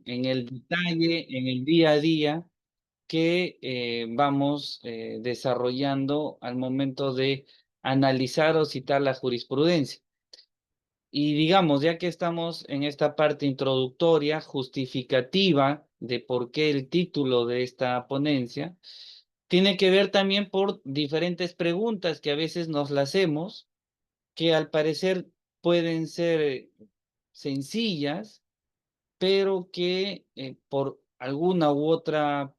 en el detalle, en el día a día que vamos desarrollando al momento de analizar o citar la jurisprudencia. Y digamos, ya que estamos en esta parte introductoria, justificativa de por qué el título de esta ponencia, tiene que ver también por diferentes preguntas que a veces nos las hacemos, que al parecer pueden ser sencillas, pero que por alguna u otra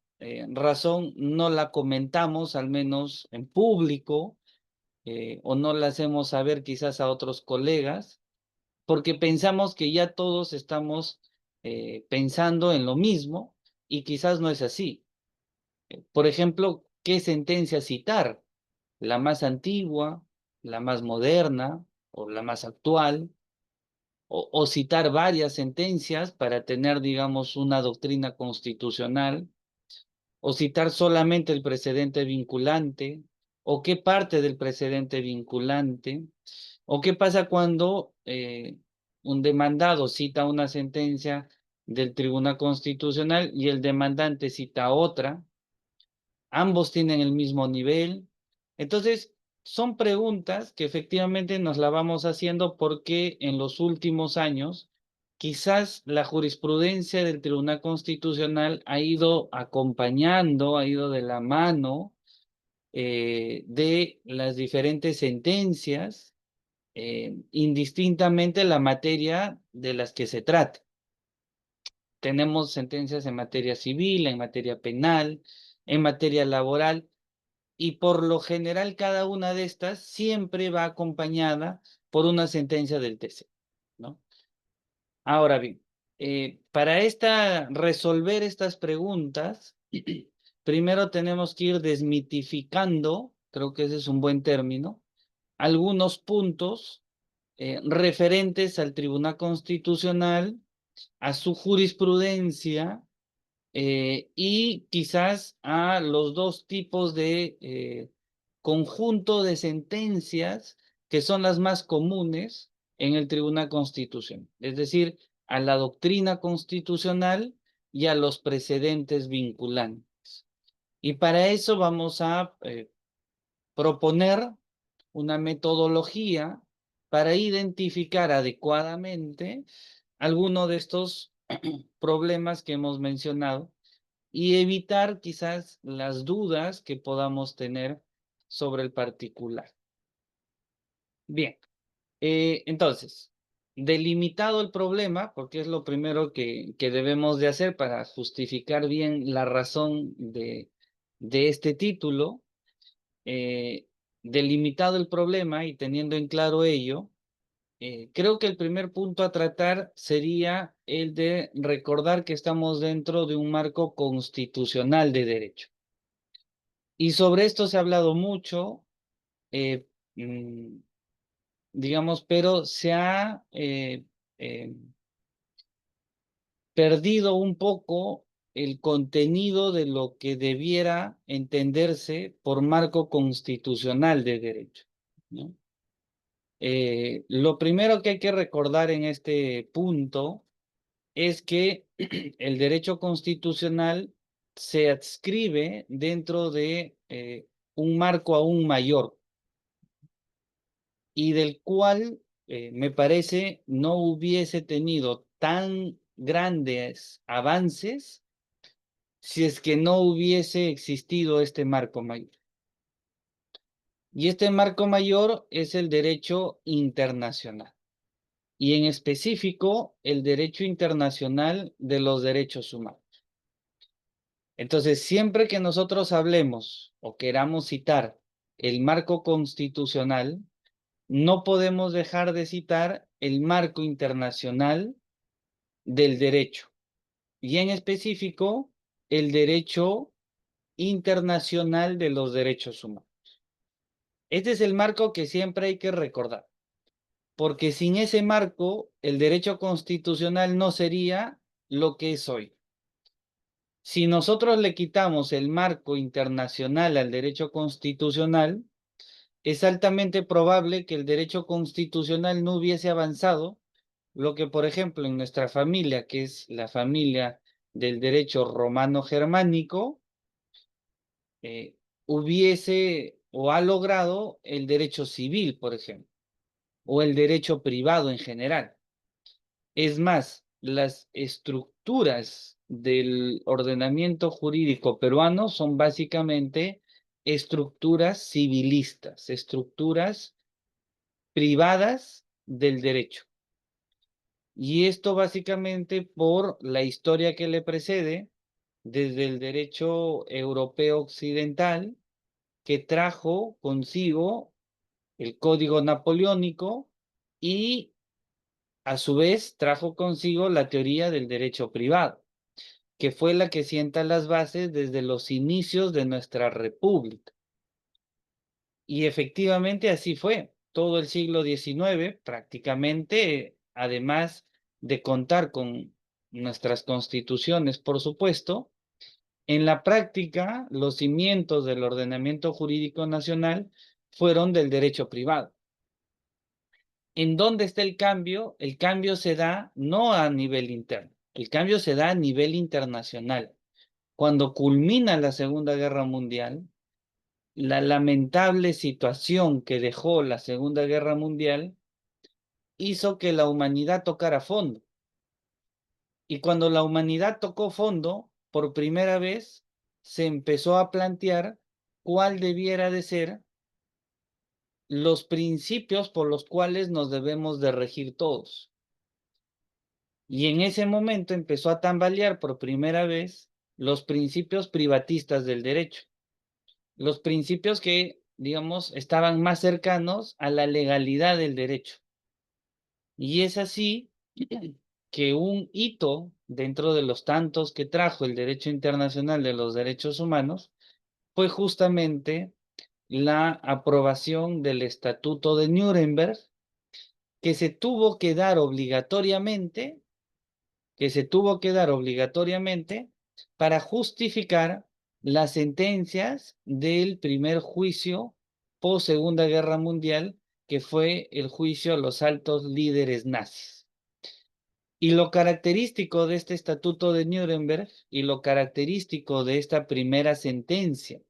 razón no la comentamos, al menos en público, o no la hacemos saber quizás a otros colegas, porque pensamos que ya todos estamos pensando en lo mismo y quizás no es así. Por ejemplo, ¿qué sentencia citar? ¿La más antigua, la más moderna o la más actual? O citar varias sentencias para tener, digamos, una doctrina constitucional, o citar solamente el precedente vinculante, o qué parte del precedente vinculante, o qué pasa cuando un demandado cita una sentencia del Tribunal Constitucional y el demandante cita otra, ambos tienen el mismo nivel. Entonces, son preguntas que efectivamente nos la vamos haciendo porque en los últimos años quizás la jurisprudencia del Tribunal Constitucional ha ido acompañando, ha ido de la mano de las diferentes sentencias, indistintamente la materia de las que se trate. Tenemos sentencias en materia civil, en materia penal, en materia laboral, y por lo general cada una de estas siempre va acompañada por una sentencia del TC, ¿no? Ahora bien, para resolver estas preguntas, primero tenemos que ir desmitificando, creo que ese es un buen término, algunos puntos referentes al Tribunal Constitucional, a su jurisprudencia y quizás a los dos tipos de conjunto de sentencias que son las más comunes en el Tribunal Constitucional, es decir, a la doctrina constitucional y a los precedentes vinculantes. Y para eso vamos a proponer una metodología para identificar adecuadamente alguno de estos problemas que hemos mencionado y evitar quizás las dudas que podamos tener sobre el particular. Bien, entonces, delimitado el problema, porque es lo primero que debemos de hacer para justificar bien la razón de este título, eh, delimitado el problema y teniendo en claro ello, creo que el primer punto a tratar sería el de recordar que estamos dentro de un marco constitucional de derecho. Y sobre esto se ha hablado mucho, eh, mm, digamos, pero se ha eh, perdido un poco el contenido de lo que debiera entenderse por marco constitucional de derecho, ¿no? Lo primero que hay que recordar en este punto es que el derecho constitucional se adscribe dentro de un marco aún mayor y del cual me parece no hubiese tenido tan grandes avances si es que no hubiese existido este marco mayor. Y este marco mayor es el derecho internacional y en específico el derecho internacional de los derechos humanos. Entonces, siempre que nosotros hablemos o queramos citar el marco constitucional, no podemos dejar de citar el marco internacional del derecho y en específico el derecho internacional de los derechos humanos. Este es el marco que siempre hay que recordar, porque sin ese marco el derecho constitucional no sería lo que es hoy. Si nosotros le quitamos el marco internacional al derecho constitucional, es altamente probable que el derecho constitucional no hubiese avanzado lo que, por ejemplo, en nuestra familia, que es la familia del derecho romano-germánico, eh, hubiese o ha logrado el derecho civil, por ejemplo, o el derecho privado en general. Es más, las estructuras del ordenamiento jurídico peruano son básicamente estructuras civilistas, estructuras privadas del derecho. Y esto básicamente por la historia que le precede, desde el derecho europeo occidental, que trajo consigo el Código Napoleónico y a su vez trajo consigo la teoría del derecho privado, que fue la que sienta las bases desde los inicios de nuestra república. Y efectivamente así fue. Todo el siglo XIX, prácticamente, además de contar con nuestras constituciones, por supuesto, en la práctica, los cimientos del ordenamiento jurídico nacional fueron del derecho privado. ¿En dónde está el cambio? El cambio se da no a nivel interno, el cambio se da a nivel internacional. Cuando culmina la Segunda Guerra Mundial, la lamentable situación que dejó la Segunda Guerra Mundial hizo que la humanidad tocara fondo. Y cuando la humanidad tocó fondo, por primera vez, se empezó a plantear cuál debiera de ser los principios por los cuales nos debemos de regir todos. Y en ese momento empezó a tambalear por primera vez los principios privatistas del derecho, los principios que, digamos, estaban más cercanos a la legalidad del derecho. Y es así que un hito dentro de los tantos que trajo el derecho internacional de los derechos humanos fue justamente la aprobación del Estatuto de Nuremberg, que se tuvo que dar obligatoriamente, para justificar las sentencias del primer juicio post Segunda Guerra Mundial, que fue el juicio a los altos líderes nazis. Y lo característico de este Estatuto de Nuremberg y lo característico de esta primera sentencia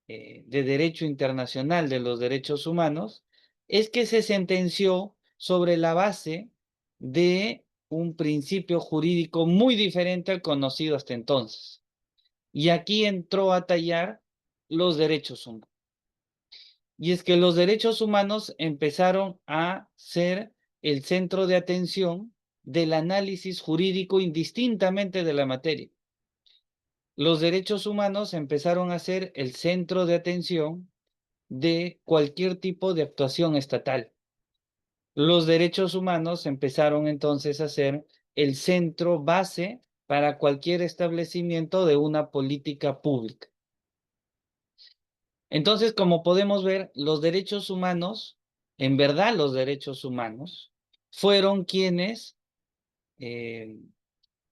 de derecho internacional de los derechos humanos es que se sentenció sobre la base de un principio jurídico muy diferente al conocido hasta entonces. Y aquí entró a tallar los derechos humanos. Y es que los derechos humanos empezaron a ser el centro de atención del análisis jurídico indistintamente de la materia. Los derechos humanos empezaron a ser el centro de atención de cualquier tipo de actuación estatal. Los derechos humanos empezaron entonces a ser el centro base para cualquier establecimiento de una política pública. Entonces, como podemos ver, los derechos humanos, en verdad los derechos humanos, fueron quienes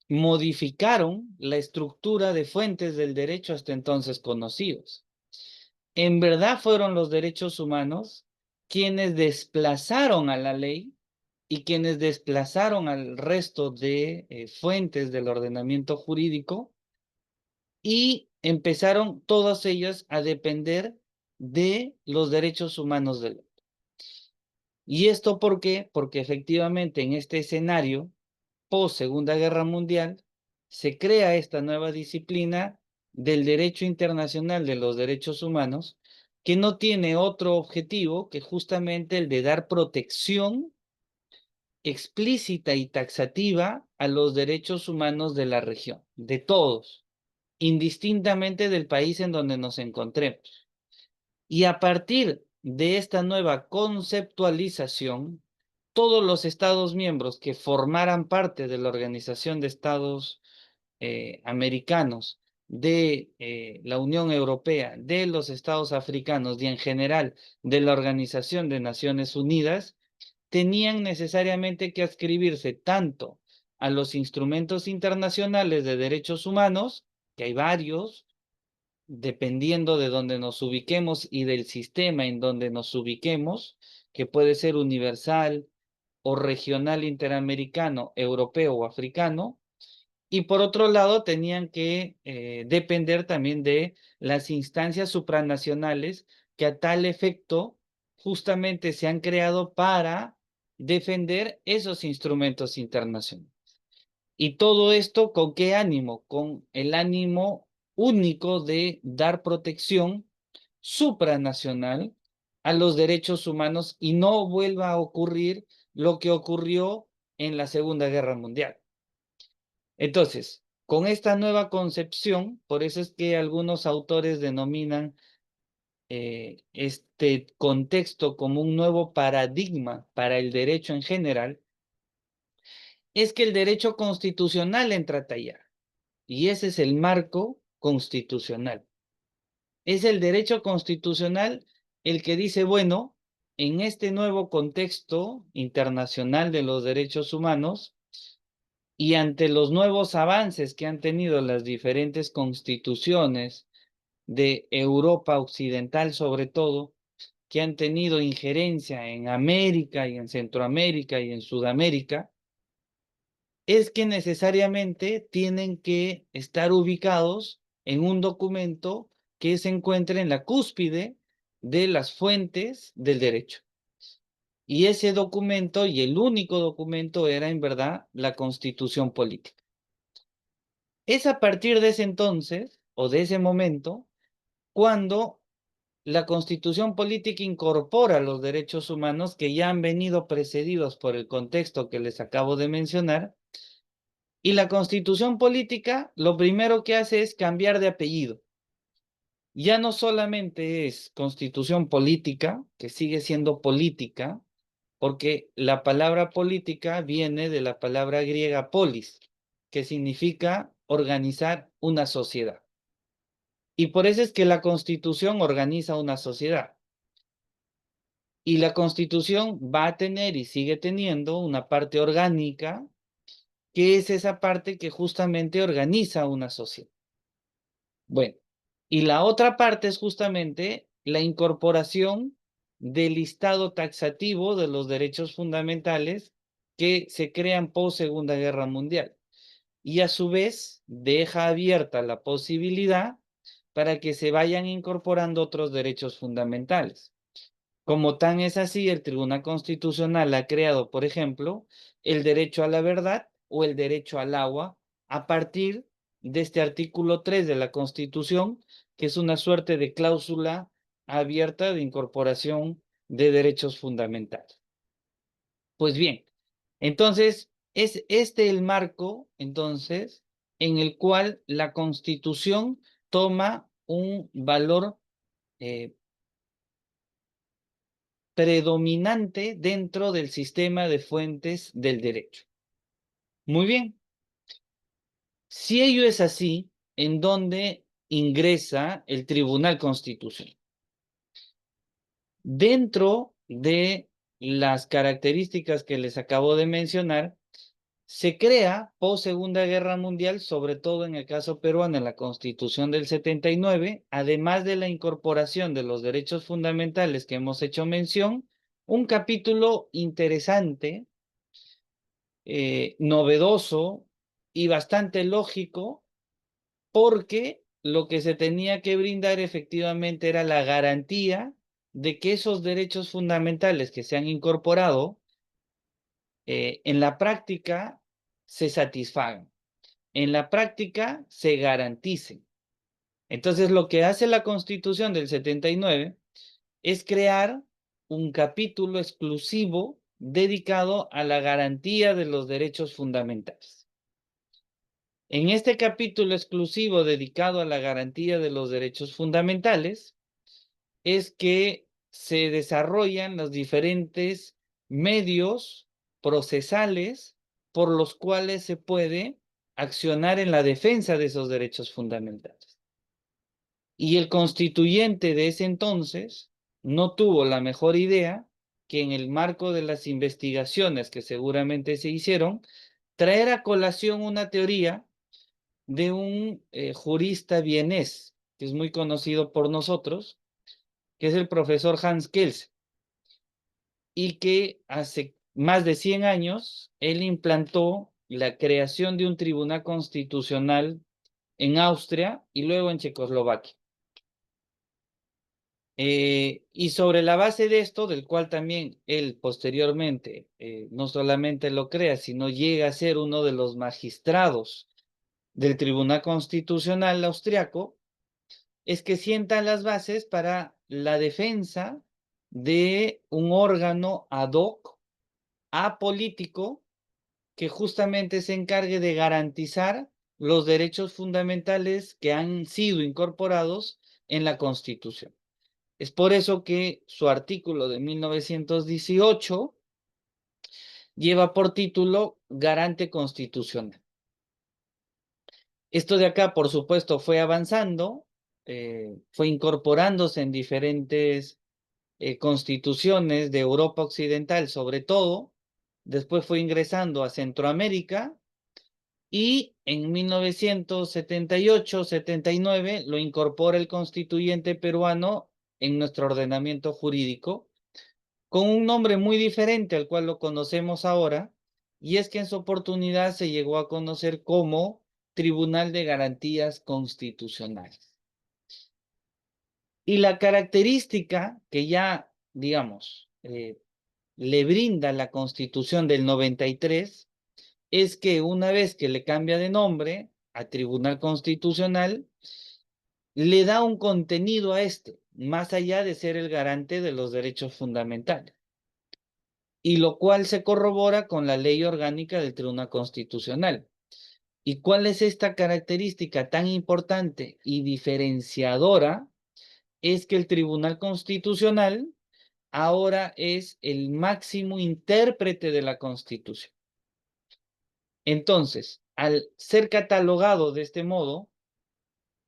modificaron la estructura de fuentes del derecho hasta entonces conocidos. En verdad fueron los derechos humanos quienes desplazaron a la ley y quienes desplazaron al resto de fuentes del ordenamiento jurídico y empezaron todas ellas a depender de los derechos humanos del otro. ¿Y esto por qué? Porque efectivamente en este escenario post Segunda Guerra Mundial se crea esta nueva disciplina del derecho internacional de los derechos humanos que no tiene otro objetivo que justamente el de dar protección explícita y taxativa a los derechos humanos de la región, de todos, indistintamente del país en donde nos encontremos. Y a partir de esta nueva conceptualización, todos los Estados miembros que formaran parte de la Organización de Estados Americanos, de la Unión Europea, de los Estados africanos y en general de la Organización de Naciones Unidas, tenían necesariamente que adscribirse tanto a los instrumentos internacionales de derechos humanos, que hay varios, dependiendo de donde nos ubiquemos y del sistema en donde nos ubiquemos, que puede ser universal o regional interamericano, europeo o africano, y por otro lado tenían que depender también de las instancias supranacionales que a tal efecto justamente se han creado para defender esos instrumentos internacionales. Y todo esto, ¿con qué ánimo? Con el ánimo único de dar protección supranacional a los derechos humanos y no vuelva a ocurrir lo que ocurrió en la Segunda Guerra Mundial. Entonces, con esta nueva concepción, por eso es que algunos autores denominan este contexto como un nuevo paradigma para el derecho en general, es que el derecho constitucional entra a tallar. Y ese es el marco constitucional. Es el derecho constitucional el que dice, bueno, en este nuevo contexto internacional de los derechos humanos y ante los nuevos avances que han tenido las diferentes constituciones de Europa Occidental, sobre todo, que han tenido injerencia en América y en Centroamérica y en Sudamérica, es que necesariamente tienen que estar ubicados en un documento que se encuentre en la cúspide de las fuentes del derecho. Y ese documento, y el único documento, era en verdad la Constitución Política. Es a partir de ese entonces, o de ese momento, cuando la Constitución Política incorpora los derechos humanos que ya han venido precedidos por el contexto que les acabo de mencionar. Y la Constitución Política lo primero que hace es cambiar de apellido. Ya no solamente es Constitución Política, que sigue siendo política, porque la palabra política viene de la palabra griega polis, que significa organizar una sociedad. Y por eso es que la Constitución organiza una sociedad. Y la Constitución va a tener y sigue teniendo una parte orgánica, que es esa parte que justamente organiza una sociedad. Bueno, y la otra parte es justamente la incorporación del listado taxativo de los derechos fundamentales que se crean post Segunda Guerra Mundial. Y a su vez deja abierta la posibilidad para que se vayan incorporando otros derechos fundamentales. Como tan es así, el Tribunal Constitucional ha creado, por ejemplo, el derecho a la verdad o el derecho al agua a partir de este artículo 3 de la Constitución, que es una suerte de cláusula abierta de incorporación de derechos fundamentales. Pues bien, entonces es este el marco, entonces, en el cual la Constitución toma un valor predominante dentro del sistema de fuentes del derecho. Muy bien. Si ello es así, ¿en dónde ingresa el Tribunal Constitucional? Dentro de las características que les acabo de mencionar, se crea post Segunda Guerra Mundial, sobre todo en el caso peruano, en la Constitución del 79, además de la incorporación de los derechos fundamentales que hemos hecho mención, un capítulo interesante, novedoso y bastante lógico, porque lo que se tenía que brindar efectivamente era la garantía de que esos derechos fundamentales que se han incorporado en la práctica se satisfagan, en la práctica se garanticen. Entonces, lo que hace la Constitución del 79 es crear un capítulo exclusivo dedicado a la garantía de los derechos fundamentales. En este capítulo exclusivo dedicado a la garantía de los derechos fundamentales es que se desarrollan los diferentes medios procesales por los cuales se puede accionar en la defensa de esos derechos fundamentales. Y el constituyente de ese entonces no tuvo la mejor idea que en el marco de las investigaciones que seguramente se hicieron, traer a colación una teoría de un jurista vienés, que es muy conocido por nosotros, que es el profesor Hans Kelsen, y que hace más de 100 años, él implantó la creación de un tribunal constitucional en Austria y luego en Checoslovaquia. Y sobre la base de esto, del cual también él posteriormente no solamente lo crea, sino llega a ser uno de los magistrados del Tribunal Constitucional austriaco, es que sientan las bases para la defensa de un órgano ad hoc, apolítico, que justamente se encargue de garantizar los derechos fundamentales que han sido incorporados en la Constitución. Es por eso que su artículo de 1918 lleva por título Garante Constitucional. Esto de acá, por supuesto, fue avanzando, fue incorporándose en diferentes constituciones de Europa Occidental, sobre todo. Después fue ingresando a Centroamérica y en 1978-79 lo incorpora el constituyente peruano en nuestro ordenamiento jurídico, con un nombre muy diferente al cual lo conocemos ahora, y es que en su oportunidad se llegó a conocer como Tribunal de Garantías Constitucionales. Y la característica que ya, digamos, le brinda la Constitución del 93 es que una vez que le cambia de nombre a Tribunal Constitucional, le da un contenido a este, más allá de ser el garante de los derechos fundamentales, y lo cual se corrobora con la ley orgánica del Tribunal Constitucional. ¿Y cuál es esta característica tan importante y diferenciadora? Es que el Tribunal Constitucional ahora es el máximo intérprete de la Constitución. Entonces, al ser catalogado de este modo,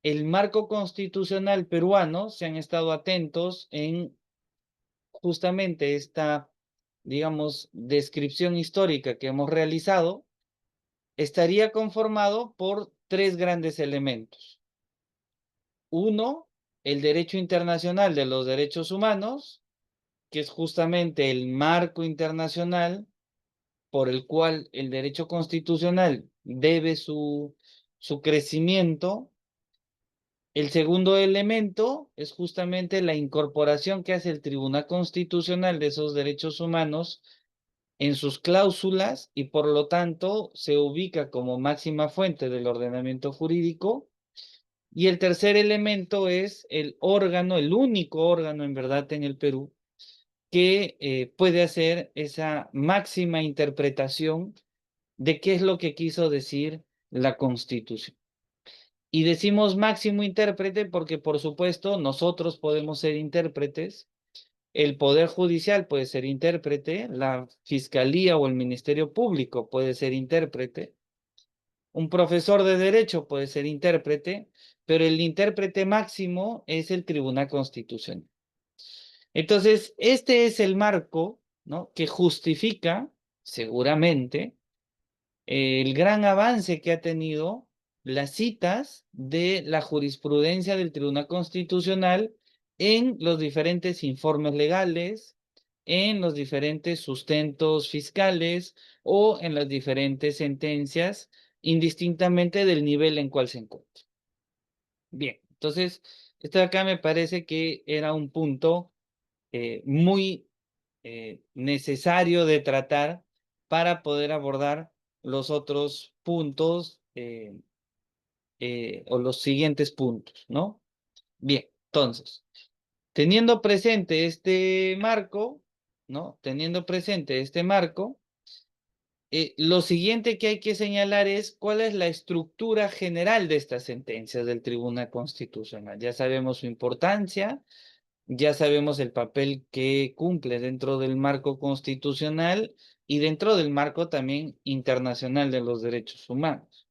el marco constitucional peruano, se han estado atentos en justamente esta, digamos, descripción histórica que hemos realizado, estaría conformado por tres grandes elementos. Uno, el derecho internacional de los derechos humanos, que es justamente el marco internacional por el cual el derecho constitucional debe su crecimiento. El segundo elemento es justamente la incorporación que hace el Tribunal Constitucional de esos derechos humanos en sus cláusulas y por lo tanto se ubica como máxima fuente del ordenamiento jurídico. Y el tercer elemento es el órgano, el único órgano en verdad en el Perú que puede hacer esa máxima interpretación de qué es lo que quiso decir la Constitución. Y decimos máximo intérprete porque, por supuesto, nosotros podemos ser intérpretes, el Poder Judicial puede ser intérprete, la Fiscalía o el Ministerio Público puede ser intérprete, un profesor de Derecho puede ser intérprete, pero el intérprete máximo es el Tribunal Constitucional. Entonces, este es el marco, ¿no?, que justifica, seguramente, el gran avance que ha tenido las citas de la jurisprudencia del Tribunal Constitucional en los diferentes informes legales, en los diferentes sustentos fiscales o en las diferentes sentencias, indistintamente del nivel en cual se encuentra. Bien, entonces, esto de acá me parece que era un punto muy necesario de tratar para poder abordar los otros puntos o los siguientes puntos, ¿no? Bien, entonces, teniendo presente este marco, ¿no? Teniendo presente este marco, lo siguiente que hay que señalar es cuál es la estructura general de estas sentencias del Tribunal Constitucional. Ya sabemos su importancia, ya sabemos el papel que cumple dentro del marco constitucional y dentro del marco también internacional de los derechos humanos.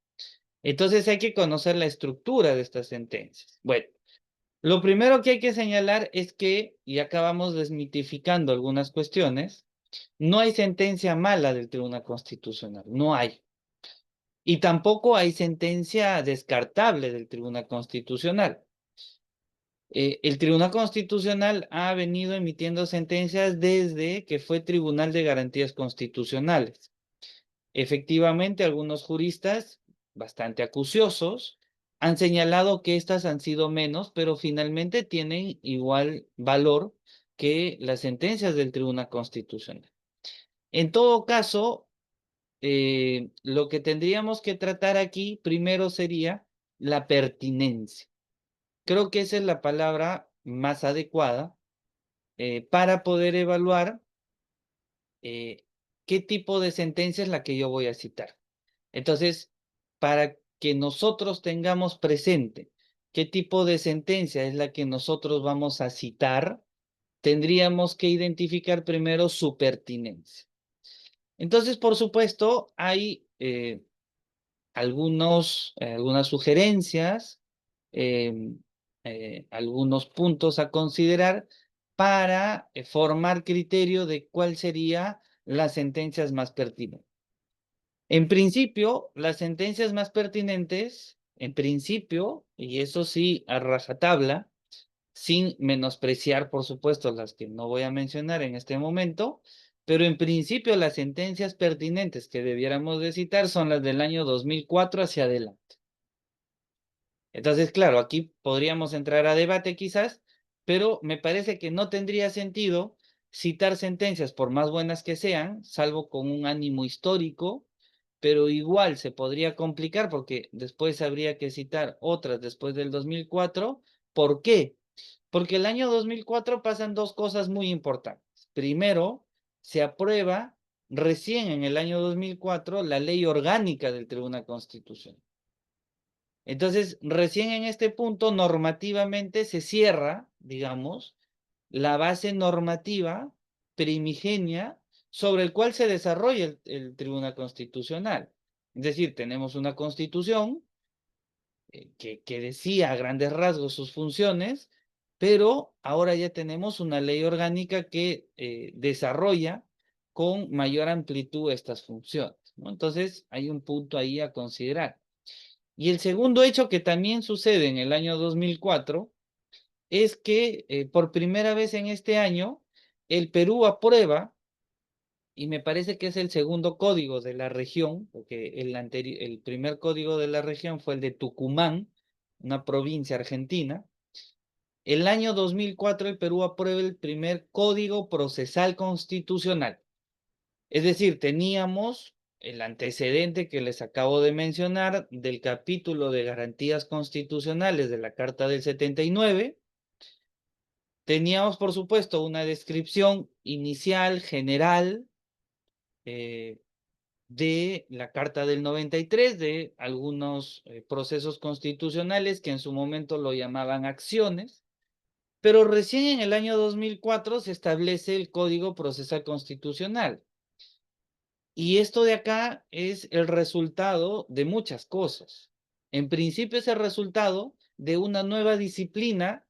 Entonces hay que conocer la estructura de estas sentencias. Bueno, lo primero que hay que señalar es que, y acabamos desmitificando algunas cuestiones, no hay sentencia mala del Tribunal Constitucional, no hay. Y tampoco hay sentencia descartable del Tribunal Constitucional. El Tribunal Constitucional ha venido emitiendo sentencias desde que fue Tribunal de Garantías Constitucionales. Efectivamente, algunos juristas, bastante acuciosos, han señalado que estas han sido menos, pero finalmente tienen igual valor que las sentencias del Tribunal Constitucional. En todo caso, lo que tendríamos que tratar aquí primero sería la pertinencia. Creo que esa es la palabra más adecuada para poder evaluar qué tipo de sentencia es la que yo voy a citar. Entonces, para que nosotros tengamos presente qué tipo de sentencia es la que nosotros vamos a citar, tendríamos que identificar primero su pertinencia. Entonces, por supuesto, hay algunas sugerencias, algunos puntos a considerar para formar criterio de cuál sería las sentencias más pertinentes. En principio, las sentencias más pertinentes, en principio, y eso sí, a rajatabla, sin menospreciar, por supuesto, las que no voy a mencionar en este momento, pero en principio las sentencias pertinentes que debiéramos de citar son las del año 2004 hacia adelante. Entonces, claro, aquí podríamos entrar a debate quizás, pero me parece que no tendría sentido citar sentencias por más buenas que sean, salvo con un ánimo histórico, pero igual se podría complicar porque después habría que citar otras después del 2004. ¿Por qué? Porque el año 2004 pasan dos cosas muy importantes. Primero, se aprueba recién en el año 2004 la ley orgánica del Tribunal Constitucional. Entonces, recién en este punto, normativamente se cierra, digamos, la base normativa primigenia sobre el cual se desarrolla el Tribunal Constitucional. Es decir, tenemos una constitución que decía a grandes rasgos sus funciones, pero ahora ya tenemos una ley orgánica que desarrolla con mayor amplitud estas funciones, ¿no? Entonces, hay un punto ahí a considerar. Y el segundo hecho que también sucede en el año 2004 es que por primera vez en este año el Perú aprueba, y me parece que es el segundo código de la región, porque el primer código de la región fue el de Tucumán, una provincia argentina. El año 2004 el Perú aprueba el primer código procesal constitucional. Es decir, teníamos el antecedente que les acabo de mencionar del capítulo de garantías constitucionales de la Carta del 79. Teníamos, por supuesto, una descripción inicial, general, eh, de la Carta del 93, de algunos procesos constitucionales que en su momento lo llamaban acciones, pero recién en el año 2004 se establece el Código Procesal Constitucional. Y esto de acá es el resultado de muchas cosas. En principio es el resultado de una nueva disciplina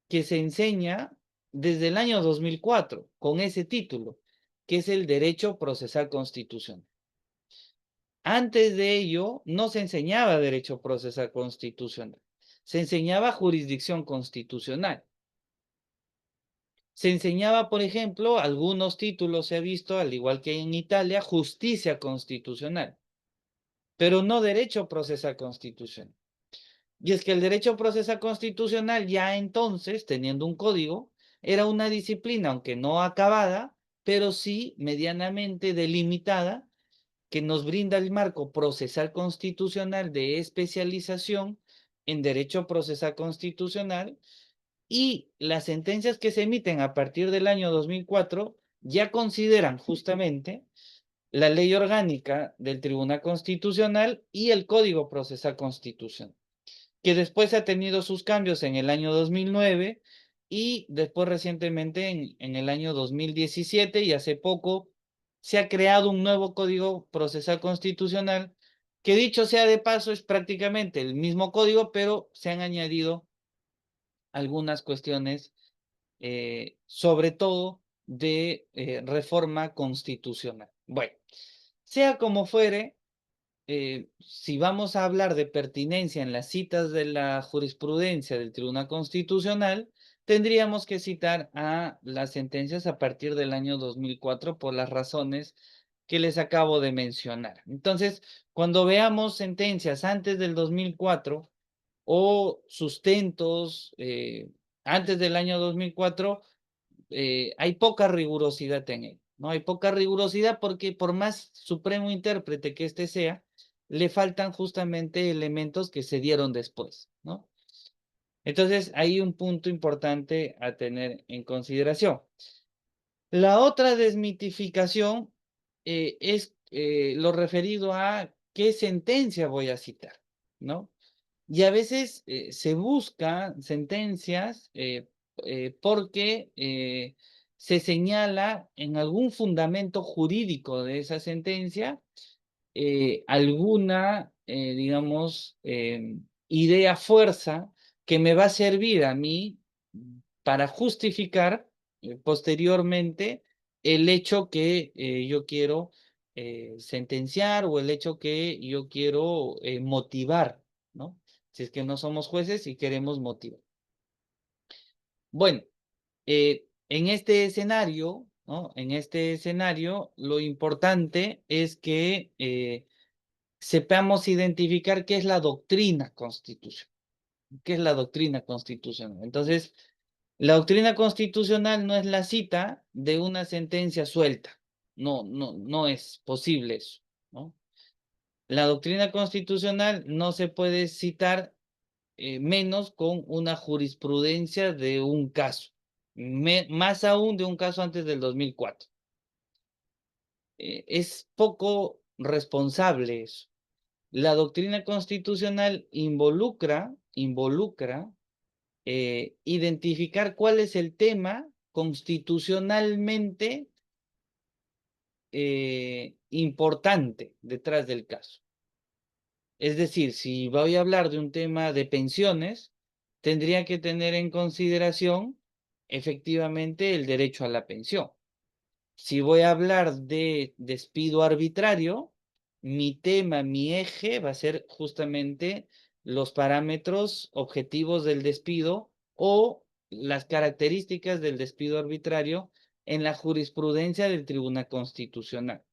que se enseña desde el año 2004 con ese título, que es el Derecho Procesal Constitucional. Antes de ello no se enseñaba Derecho Procesal Constitucional, se enseñaba Jurisdicción Constitucional. Se enseñaba, por ejemplo, algunos títulos se ha visto, al igual que en Italia, Justicia Constitucional, pero no Derecho Procesal Constitucional. Y es que el Derecho Procesal Constitucional ya entonces, teniendo un código, era una disciplina, aunque no acabada, pero sí medianamente delimitada, que nos brinda el marco procesal constitucional de especialización en Derecho Procesal Constitucional, y las sentencias que se emiten a partir del año 2004 ya consideran justamente la ley orgánica del Tribunal Constitucional y el Código Procesal Constitucional, que después ha tenido sus cambios en el año 2009 y después recientemente en el año 2017, y hace poco se ha creado un nuevo Código Procesal Constitucional que, dicho sea de paso, es prácticamente el mismo código, pero se han añadido algunas cuestiones, sobre todo de reforma constitucional. Bueno, sea como fuere, si vamos a hablar de pertinencia en las citas de la jurisprudencia del Tribunal Constitucional, tendríamos que citar a las sentencias a partir del año 2004 por las razones que les acabo de mencionar. Entonces, cuando veamos sentencias antes del 2004 o sustentos antes del año 2004, hay poca rigurosidad en él, ¿no? Hay poca rigurosidad porque por más supremo intérprete que éste sea, le faltan justamente elementos que se dieron después, ¿no? Entonces, hay un punto importante a tener en consideración. La otra desmitificación es lo referido a qué sentencia voy a citar, ¿no? Y a veces se busca sentencias porque se señala en algún fundamento jurídico de esa sentencia alguna, digamos, idea fuerza que me va a servir a mí para justificar posteriormente el hecho que yo quiero sentenciar o el hecho que yo quiero motivar, ¿no? Si es que no somos jueces y queremos motivar. Bueno, en este escenario, ¿no? En este escenario, lo importante es que sepamos identificar qué es la doctrina constitucional. ¿Qué es la doctrina constitucional? Entonces, la doctrina constitucional no es la cita de una sentencia suelta. No es posible eso, ¿no? La doctrina constitucional no se puede citar menos con una jurisprudencia de un caso, más aún de un caso antes del 2004. Es poco responsable eso. La doctrina constitucional involucra identificar cuál es el tema constitucionalmente importante detrás del caso. Es decir, si voy a hablar de un tema de pensiones, tendría que tener en consideración efectivamente el derecho a la pensión. Si voy a hablar de despido arbitrario, mi tema, mi eje va a ser justamente los parámetros objetivos del despido o las características del despido arbitrario en la jurisprudencia del Tribunal Constitucional.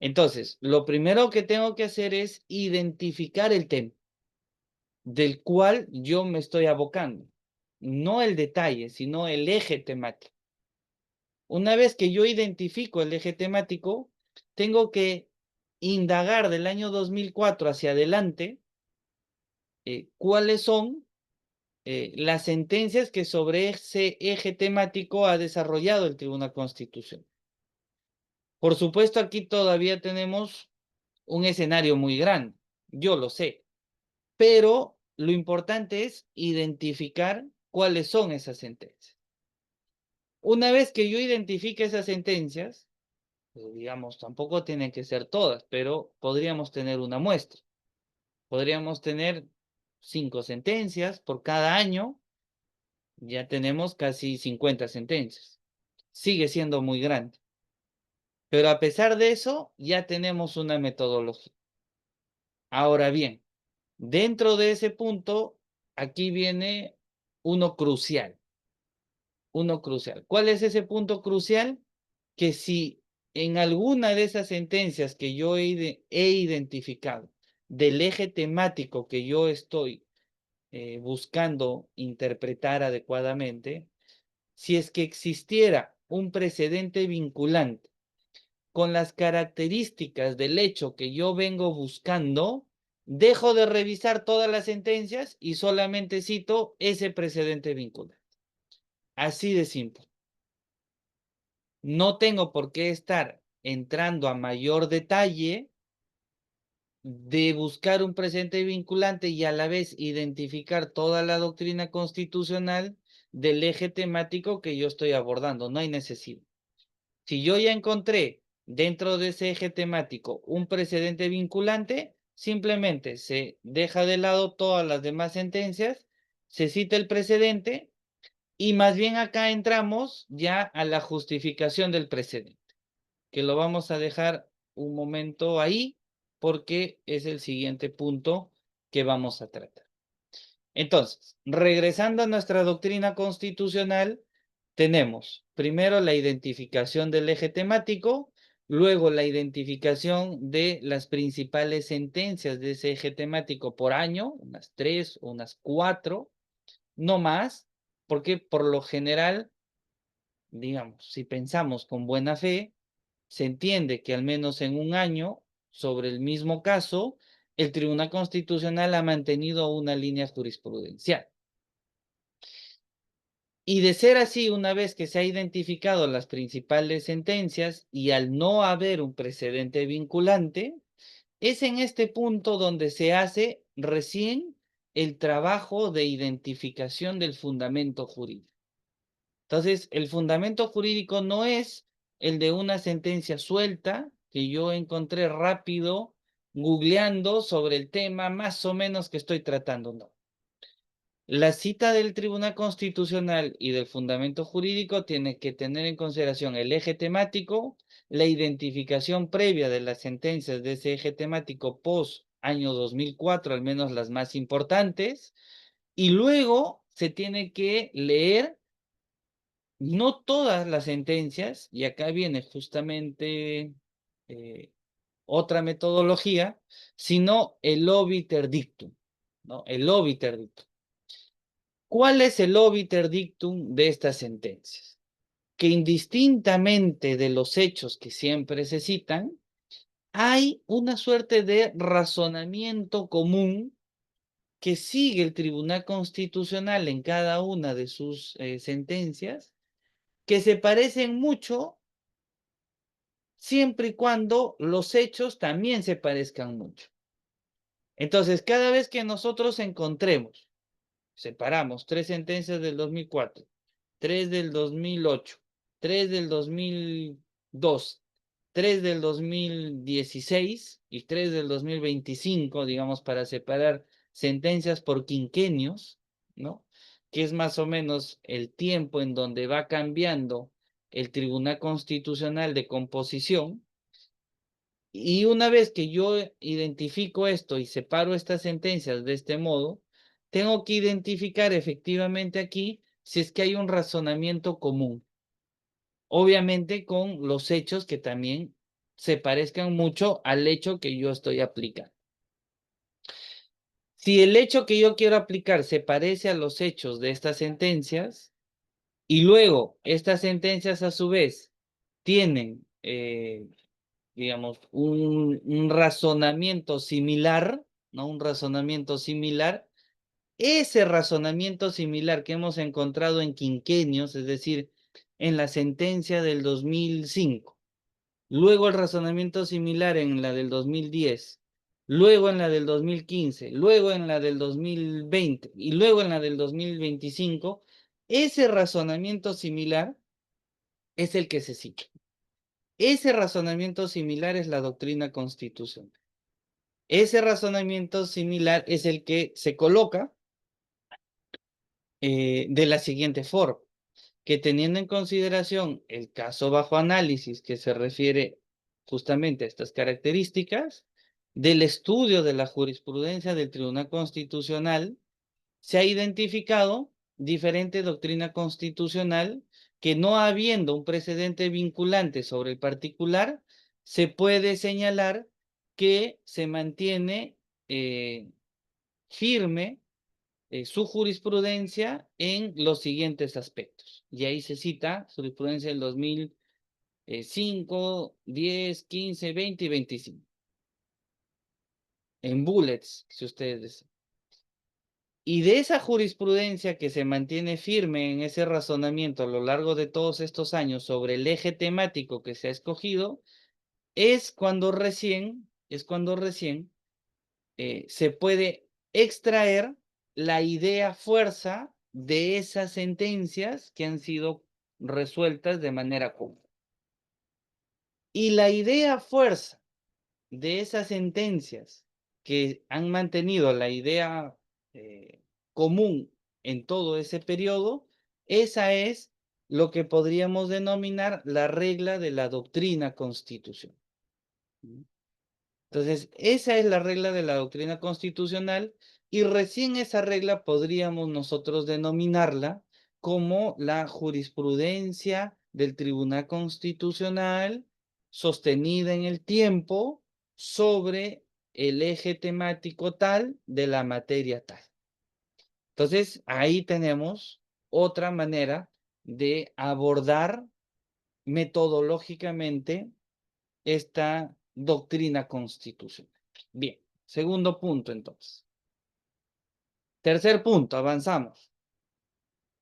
Entonces, lo primero que tengo que hacer es identificar el tema del cual yo me estoy abocando. No el detalle, sino el eje temático. Una vez que yo identifico el eje temático, tengo que indagar del año 2004 hacia adelante cuáles son las sentencias que sobre ese eje temático ha desarrollado el Tribunal Constitucional. Por supuesto, aquí todavía tenemos un escenario muy grande, yo lo sé, pero lo importante es identificar cuáles son esas sentencias. Una vez que yo identifique esas sentencias, digamos, tampoco tienen que ser todas, pero podríamos tener una muestra. Podríamos tener 5 sentencias por cada año, ya tenemos casi 50 sentencias. Sigue siendo muy grande. Pero a pesar de eso, ya tenemos una metodología. Ahora bien, dentro de ese punto, aquí viene uno crucial. Uno crucial. ¿Cuál es ese punto crucial? Que si en alguna de esas sentencias que yo he identificado del eje temático que yo estoy buscando interpretar adecuadamente, si es que existiera un precedente vinculante con las características del hecho que yo vengo buscando, dejo de revisar todas las sentencias y solamente cito ese precedente vinculante. Así de simple. No tengo por qué estar entrando a mayor detalle de buscar un precedente vinculante y a la vez identificar toda la doctrina constitucional del eje temático que yo estoy abordando. No hay necesidad. Si yo ya encontré dentro de ese eje temático un precedente vinculante, simplemente se deja de lado todas las demás sentencias, se cita el precedente y más bien acá entramos ya a la justificación del precedente, que lo vamos a dejar un momento ahí porque es el siguiente punto que vamos a tratar. Entonces, regresando a nuestra doctrina constitucional, tenemos primero la identificación del eje temático, luego la identificación de las principales sentencias de ese eje temático por año, unas 3 o unas 4, no más, porque por lo general, digamos, si pensamos con buena fe, se entiende que al menos en un año, sobre el mismo caso, el Tribunal Constitucional ha mantenido una línea jurisprudencial. Y de ser así, una vez que se ha identificado las principales sentencias y al no haber un precedente vinculante, es en este punto donde se hace recién el trabajo de identificación del fundamento jurídico. Entonces, el fundamento jurídico no es el de una sentencia suelta que yo encontré rápido googleando sobre el tema más o menos que estoy tratando, no. La cita del Tribunal Constitucional y del fundamento jurídico tiene que tener en consideración el eje temático, la identificación previa de las sentencias de ese eje temático post año 2004, al menos las más importantes, y luego se tiene que leer no todas las sentencias, y acá viene justamente eh, otra metodología, sino el obiter dictum, ¿no? El obiter dictum. ¿Cuál es el obiter dictum de estas sentencias? Que indistintamente de los hechos que siempre se citan, hay una suerte de razonamiento común que sigue el Tribunal Constitucional en cada una de sus sentencias, que se parecen mucho siempre y cuando los hechos también se parezcan mucho. Entonces, cada vez que nosotros encontremos, separamos 3 sentencias del 2004, 3 del 2008, 3 del 2002, 3 del 2016 y 3 del 2025, digamos, para separar sentencias por quinquenios, ¿no? Que es más o menos el tiempo en donde va cambiando el Tribunal Constitucional de composición. Y una vez que yo identifico esto y separo estas sentencias de este modo, tengo que identificar efectivamente aquí si es que hay un razonamiento común. Obviamente con los hechos que también se parezcan mucho al hecho que yo estoy aplicando. Si el hecho que yo quiero aplicar se parece a los hechos de estas sentencias y luego estas sentencias a su vez tienen digamos, un razonamiento similar, ¿no? Un razonamiento similar. Ese razonamiento similar que hemos encontrado en quinquenios, es decir, en la sentencia del 2005, luego el razonamiento similar en la del 2010, luego en la del 2015, luego en la del 2020 y luego en la del 2025, ese razonamiento similar es el que se cita. Ese razonamiento similar es la doctrina constitucional. Ese razonamiento similar es el que se coloca de la siguiente forma, que teniendo en consideración el caso bajo análisis que se refiere justamente a estas características, del estudio de la jurisprudencia del Tribunal Constitucional, se ha identificado diferente doctrina constitucional que no habiendo un precedente vinculante sobre el particular, se puede señalar que se mantiene firme su jurisprudencia en los siguientes aspectos. Y ahí se cita jurisprudencia del 2005, 10, 15, 20 y 25. En bullets, si ustedes desean. Y de esa jurisprudencia que se mantiene firme en ese razonamiento a lo largo de todos estos años sobre el eje temático que se ha escogido, es cuando recién se puede extraer la idea fuerza de esas sentencias que han sido resueltas de manera común. Y la idea fuerza de esas sentencias que han mantenido la idea común en todo ese periodo, esa es lo que podríamos denominar la regla de la doctrina constitucional. Entonces, esa es la regla de la doctrina constitucional y recién esa regla podríamos nosotros denominarla como la jurisprudencia del Tribunal Constitucional sostenida en el tiempo sobre el eje temático tal de la materia tal. Entonces, ahí tenemos otra manera de abordar metodológicamente esta doctrina constitucional. Bien, segundo punto entonces. Tercer punto, avanzamos.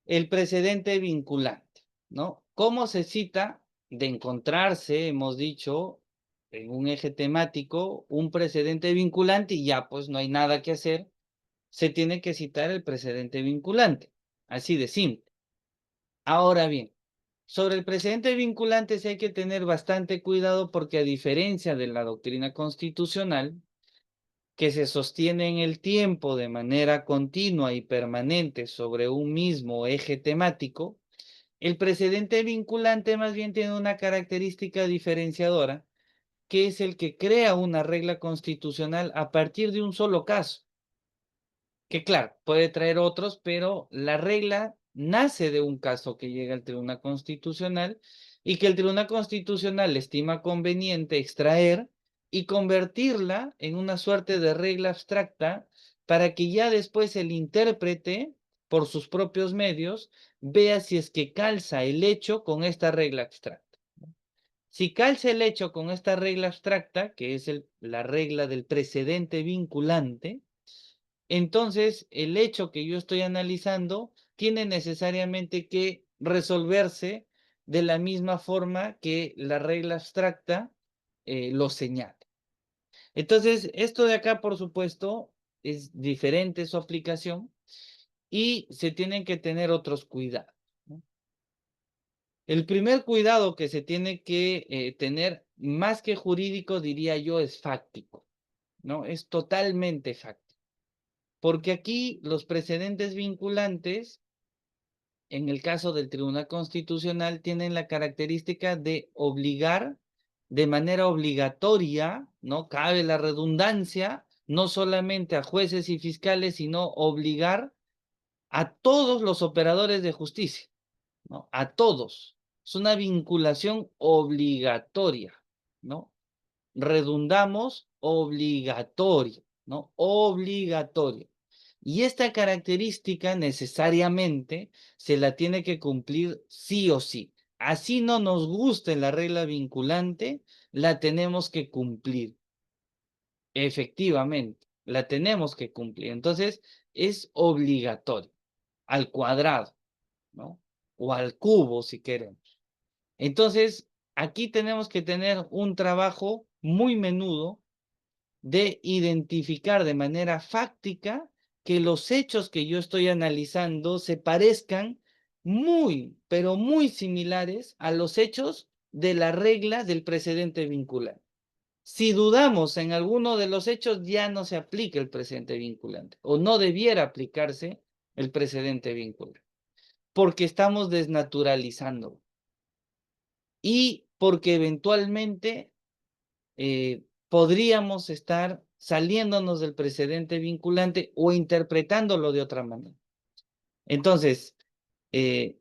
El precedente vinculante, ¿no? ¿Cómo se cita de encontrarse, hemos dicho, en un eje temático, un precedente vinculante y ya pues no hay nada que hacer? Se tiene que citar el precedente vinculante, así de simple. Ahora bien, sobre el precedente vinculante sí hay que tener bastante cuidado porque a diferencia de la doctrina constitucional, que se sostiene en el tiempo de manera continua y permanente sobre un mismo eje temático, el precedente vinculante más bien tiene una característica diferenciadora, que es el que crea una regla constitucional a partir de un solo caso que claro, puede traer otros, pero la regla nace de un caso que llega al Tribunal Constitucional y que el Tribunal Constitucional estima conveniente extraer y convertirla en una suerte de regla abstracta para que ya después el intérprete, por sus propios medios, vea si es que calza el hecho con esta regla abstracta. Si calza el hecho con esta regla abstracta, que es la regla del precedente vinculante, entonces el hecho que yo estoy analizando tiene necesariamente que resolverse de la misma forma que la regla abstracta lo señala. Entonces, esto de acá, por supuesto, es diferente su aplicación y se tienen que tener otros cuidados, ¿no? El primer cuidado que se tiene que tener, más que jurídico, diría yo, es fáctico, ¿no? Es totalmente fáctico. Porque aquí los precedentes vinculantes, en el caso del Tribunal Constitucional, tienen la característica de obligar de manera obligatoria, ¿no? Cabe la redundancia, no solamente a jueces y fiscales, sino obligar a todos los operadores de justicia, ¿no? A todos. Es una vinculación obligatoria, ¿no? Redundamos, obligatorio, ¿no? Obligatorio. Y esta característica necesariamente se la tiene que cumplir sí o sí. Así no nos guste la regla vinculante, la tenemos que cumplir. Efectivamente, la tenemos que cumplir. Entonces, es obligatorio, al cuadrado, ¿no? O al cubo, si queremos. Entonces, aquí tenemos que tener un trabajo muy menudo de identificar de manera fáctica que los hechos que yo estoy analizando se parezcan muy, pero muy similares a los hechos de la regla del precedente vinculante. Si dudamos en alguno de los hechos, ya no se aplica el precedente vinculante o no debiera aplicarse el precedente vinculante, porque estamos desnaturalizando y porque eventualmente podríamos estar saliéndonos del precedente vinculante o interpretándolo de otra manera. Entonces,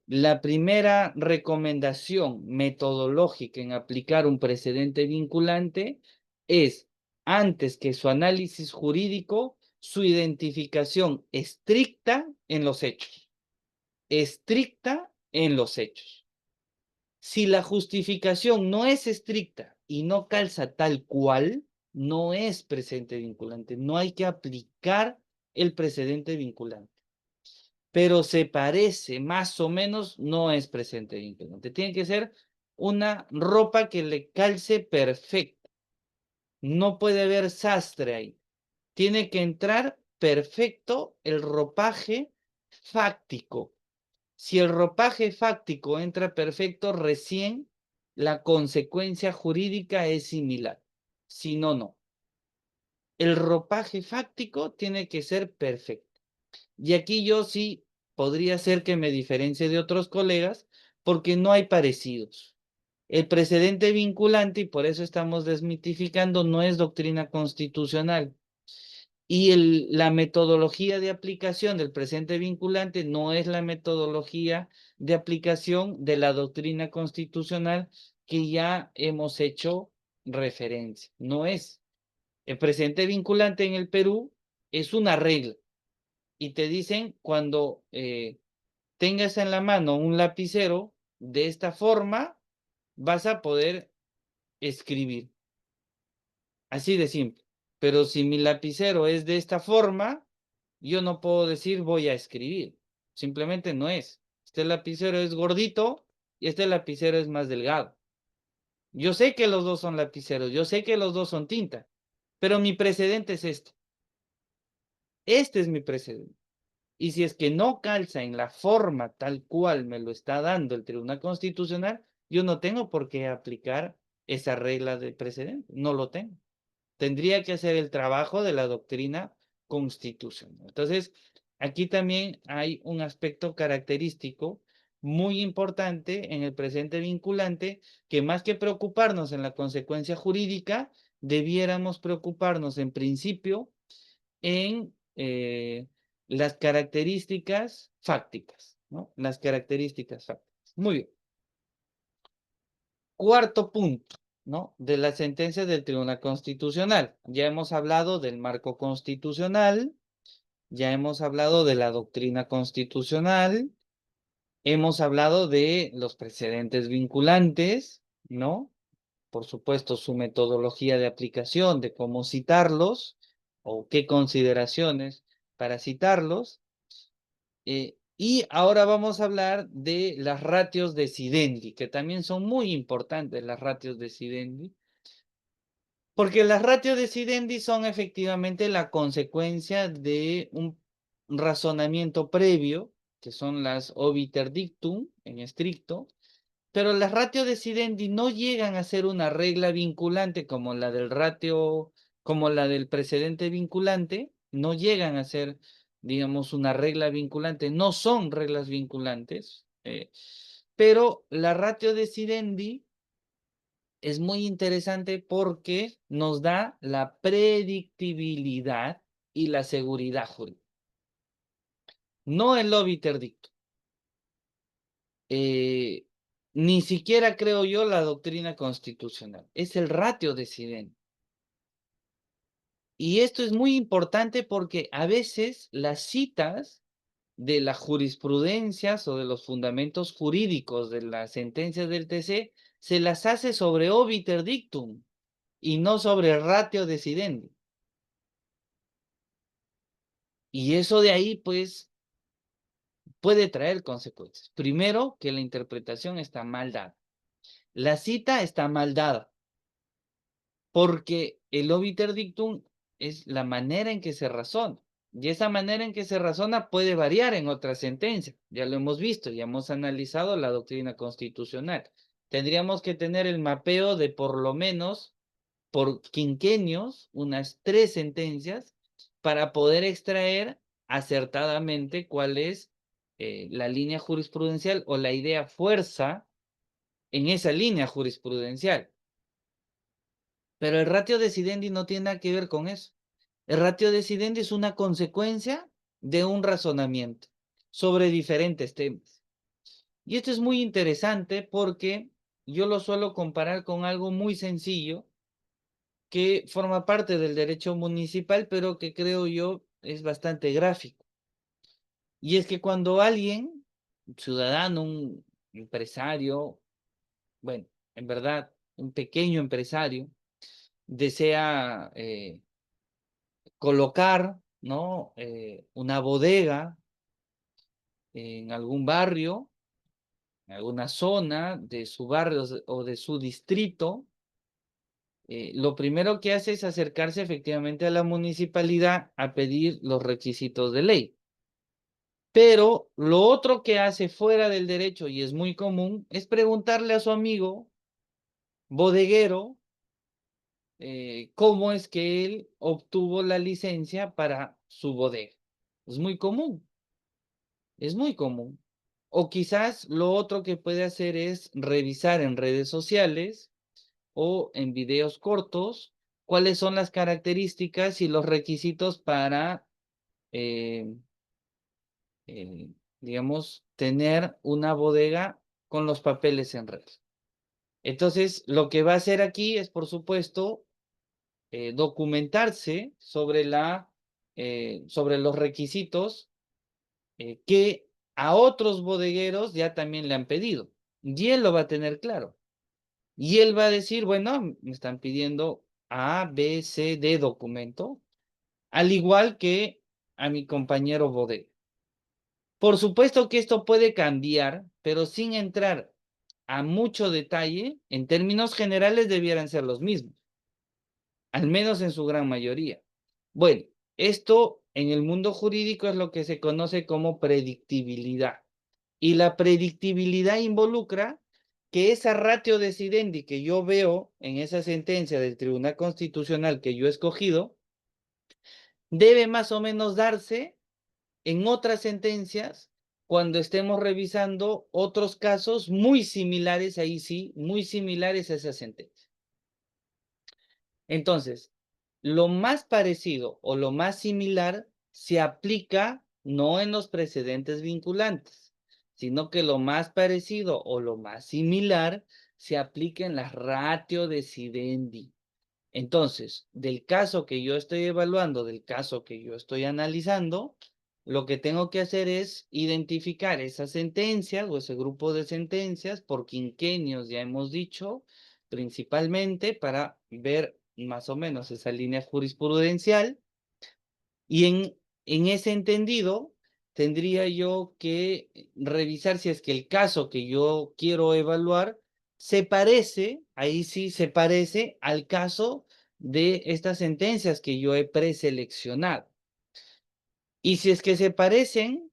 la primera recomendación metodológica en aplicar un precedente vinculante es, antes que su análisis jurídico, su identificación estricta en los hechos. Estricta en los hechos. Si la justificación no es estricta y no calza tal cual, no es precedente vinculante. No hay que aplicar el precedente vinculante. Pero se parece más o menos, no es precedente vinculante. Tiene que ser una ropa que le calce perfecta. No puede haber sastre ahí. Tiene que entrar perfecto el ropaje fáctico. Si el ropaje fáctico entra perfecto, recién la consecuencia jurídica es similar. Si no, no. El ropaje fáctico tiene que ser perfecto. Y aquí yo sí podría ser que me diferencie de otros colegas porque no hay parecidos. El precedente vinculante, y por eso estamos desmitificando, no es doctrina constitucional. Y la metodología de aplicación del precedente vinculante no es la metodología de aplicación de la doctrina constitucional que ya hemos hecho referencia. No es. El precedente vinculante en el Perú es una regla. Y te dicen cuando tengas en la mano un lapicero de esta forma, vas a poder escribir. Así de simple. Pero si mi lapicero es de esta forma, yo no puedo decir voy a escribir. Simplemente no es. Este lapicero es gordito y este lapicero es más delgado. Yo sé que los dos son lapiceros, yo sé que los dos son tinta, pero mi precedente es este. Este es mi precedente. Y si es que no calza en la forma tal cual me lo está dando el Tribunal Constitucional, yo no tengo por qué aplicar esa regla de precedente. No lo tengo. Tendría que hacer el trabajo de la doctrina constitucional. Entonces, aquí también hay un aspecto característico muy importante en el presente vinculante, que más que preocuparnos en la consecuencia jurídica, debiéramos preocuparnos en principio en las características fácticas, ¿no? Las características fácticas. Muy bien. Cuarto punto, ¿no? De la sentencia del Tribunal Constitucional. Ya hemos hablado del marco constitucional, ya hemos hablado de la doctrina constitucional, hemos hablado de los precedentes vinculantes, ¿no? Por supuesto, su metodología de aplicación, de cómo citarlos o qué consideraciones para citarlos. Y ahora vamos a hablar de las ratios decidendi, que también son muy importantes las ratios decidendi, porque las ratios decidendi son efectivamente la consecuencia de un razonamiento previo, que son las obiter dictum en estricto, pero las ratio decidendi no llegan a ser una regla vinculante como la del ratio, como la del precedente vinculante, no llegan a ser, digamos, una regla vinculante, no son reglas vinculantes, pero la ratio decidendi es muy interesante porque nos da la predictibilidad y la seguridad jurídica, no el obiter dictum. Ni siquiera creo yo la doctrina constitucional, es el ratio decidendi. Y esto es muy importante porque a veces las citas de las jurisprudencias o de los fundamentos jurídicos de las sentencias del TC se las hace sobre obiter dictum y no sobre ratio decidendi. Y eso de ahí, pues, puede traer consecuencias. Primero, que la interpretación está mal dada. La cita está mal dada. Porque el obiter dictum es la manera en que se razona. Y esa manera en que se razona puede variar en otras sentencias. Ya lo hemos visto, ya hemos analizado la doctrina constitucional. Tendríamos que tener el mapeo de por lo menos por quinquenios, unas 3 sentencias, para poder extraer acertadamente cuál es la línea jurisprudencial o la idea fuerza en esa línea jurisprudencial. Pero el ratio decidendi no tiene nada que ver con eso. El ratio decidendi es una consecuencia de un razonamiento sobre diferentes temas. Y esto es muy interesante porque yo lo suelo comparar con algo muy sencillo que forma parte del derecho municipal, pero que creo yo es bastante gráfico. Y es que cuando alguien, un ciudadano, un empresario, bueno, en verdad, un pequeño empresario, desea colocar, ¿no? Una bodega en algún barrio, en alguna zona de su barrio o de su distrito, lo primero que hace es acercarse efectivamente a la municipalidad a pedir los requisitos de ley. Pero lo otro que hace fuera del derecho, y es muy común, es preguntarle a su amigo bodeguero cómo es que él obtuvo la licencia para su bodega. Es muy común, es muy común. O quizás lo otro que puede hacer es revisar en redes sociales o en videos cortos cuáles son las características y los requisitos para, eh, eh, digamos, tener una bodega con los papeles en regla. Entonces, lo que va a hacer aquí es, por supuesto, documentarse sobre los requisitos que a otros bodegueros ya también le han pedido. Y él lo va a tener claro. Y él va a decir, bueno, me están pidiendo A, B, C, D documento, al igual que a mi compañero bodega. Por supuesto que esto puede cambiar, pero sin entrar a mucho detalle, en términos generales debieran ser los mismos, al menos en su gran mayoría. Bueno, esto en el mundo jurídico es lo que se conoce como predictibilidad. Y la predictibilidad involucra que esa ratio decidendi que yo veo en esa sentencia del Tribunal Constitucional que yo he escogido, debe más o menos darse en otras sentencias cuando estemos revisando otros casos muy similares, ahí sí, muy similares a esa sentencia. Entonces, lo más parecido o lo más similar se aplica no en los precedentes vinculantes, sino que lo más parecido o lo más similar se aplica en la ratio decidendi. Entonces, del caso que yo estoy evaluando, del caso que yo estoy analizando, lo que tengo que hacer es identificar esas sentencias o ese grupo de sentencias por quinquenios, ya hemos dicho, principalmente para ver más o menos esa línea jurisprudencial. Y en ese entendido, tendría yo que revisar si es que el caso que yo quiero evaluar se parece, ahí sí se parece al caso de estas sentencias que yo he preseleccionado. Y si es que se parecen,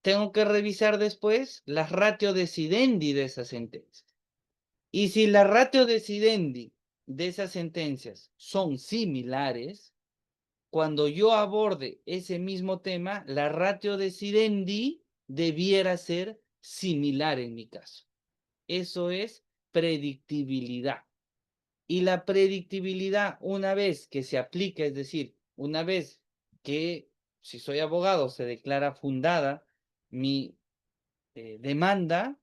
tengo que revisar después las ratio decidendi de esas sentencias. Y si la ratio decidendi de esas sentencias son similares, cuando yo aborde ese mismo tema, la ratio decidendi debiera ser similar en mi caso. Eso es predictibilidad. Y la predictibilidad, una vez que se aplica, es decir, una vez que, si soy abogado, se declara fundada mi demanda,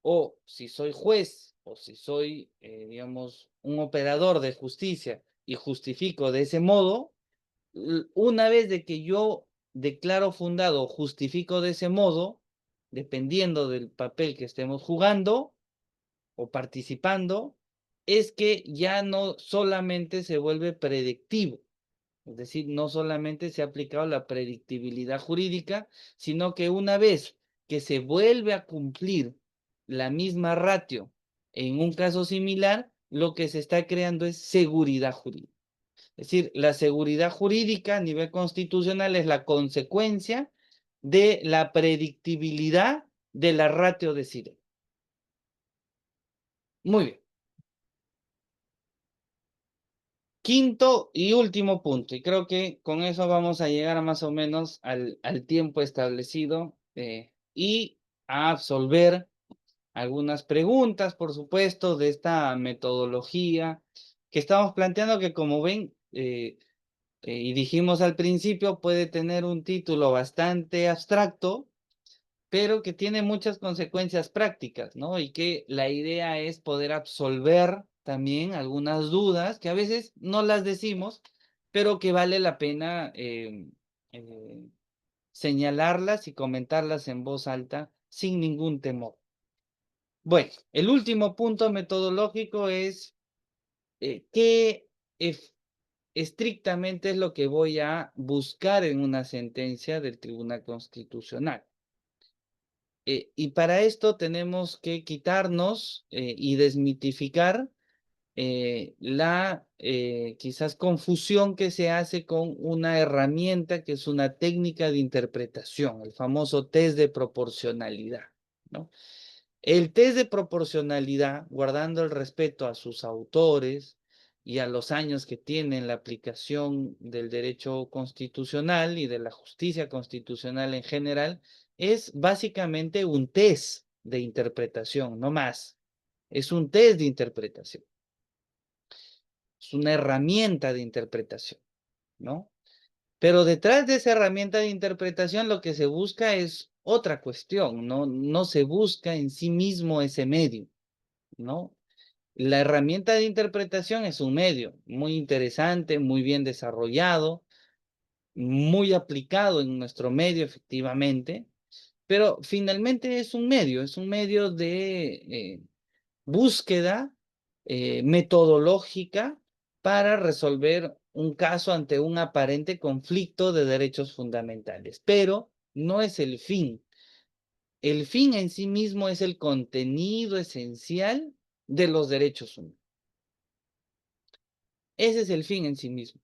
o si soy juez, o si soy, digamos, un operador de justicia y justifico de ese modo, una vez de que yo declaro fundado o justifico de ese modo, dependiendo del papel que estemos jugando o participando, es que ya no solamente se vuelve predictivo, es decir, no solamente se ha aplicado la predictibilidad jurídica, sino que una vez que se vuelve a cumplir la misma ratio en un caso similar, lo que se está creando es seguridad jurídica. Es decir, la seguridad jurídica a nivel constitucional es la consecuencia de la predictibilidad de la ratio decidente. Muy bien. Quinto y último punto, y creo que con eso vamos a llegar más o menos al tiempo establecido y a absolver algunas preguntas, por supuesto, de esta metodología que estamos planteando que, como ven, y dijimos al principio, puede tener un título bastante abstracto, pero que tiene muchas consecuencias prácticas, ¿no? Y que la idea es poder absolver también algunas dudas que a veces no las decimos, pero que vale la pena eh, señalarlas y comentarlas en voz alta sin ningún temor. Bueno, el último punto metodológico es qué estrictamente es lo que voy a buscar en una sentencia del Tribunal Constitucional. Y para esto tenemos que quitarnos y desmitificar la quizás confusión que se hace con una herramienta que es una técnica de interpretación, el famoso test de proporcionalidad, ¿no? El test de proporcionalidad, guardando el respeto a sus autores y a los años que tiene en la aplicación del derecho constitucional y de la justicia constitucional en general, es básicamente un test de interpretación, no más. Es un test de interpretación. Es una herramienta de interpretación, ¿no? Pero detrás de esa herramienta de interpretación lo que se busca es otra cuestión, no se busca en sí mismo ese medio, ¿no? La herramienta de interpretación es un medio muy interesante, muy bien desarrollado, muy aplicado en nuestro medio, efectivamente, pero finalmente es un medio de búsqueda metodológica para resolver un caso ante un aparente conflicto de derechos fundamentales, pero no es el fin. El fin en sí mismo es el contenido esencial de los derechos humanos. Ese es el fin en sí mismo.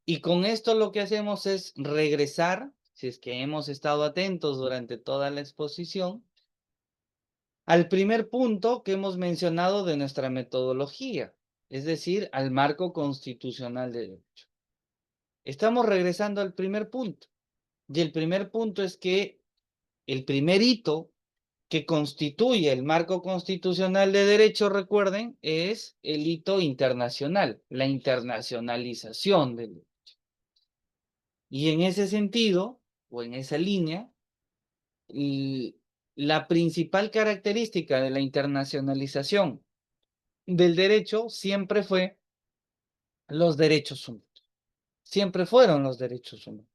Y con esto lo que hacemos es regresar, si es que hemos estado atentos durante toda la exposición, al primer punto que hemos mencionado de nuestra metodología, es decir, al marco constitucional de derecho. Estamos regresando al primer punto. Y el primer punto es que el primer hito que constituye el marco constitucional de derecho, recuerden, es el hito internacional, la internacionalización del derecho. Y en ese sentido, o en esa línea, la principal característica de la internacionalización del derecho siempre fue los derechos humanos. Siempre fueron los derechos humanos.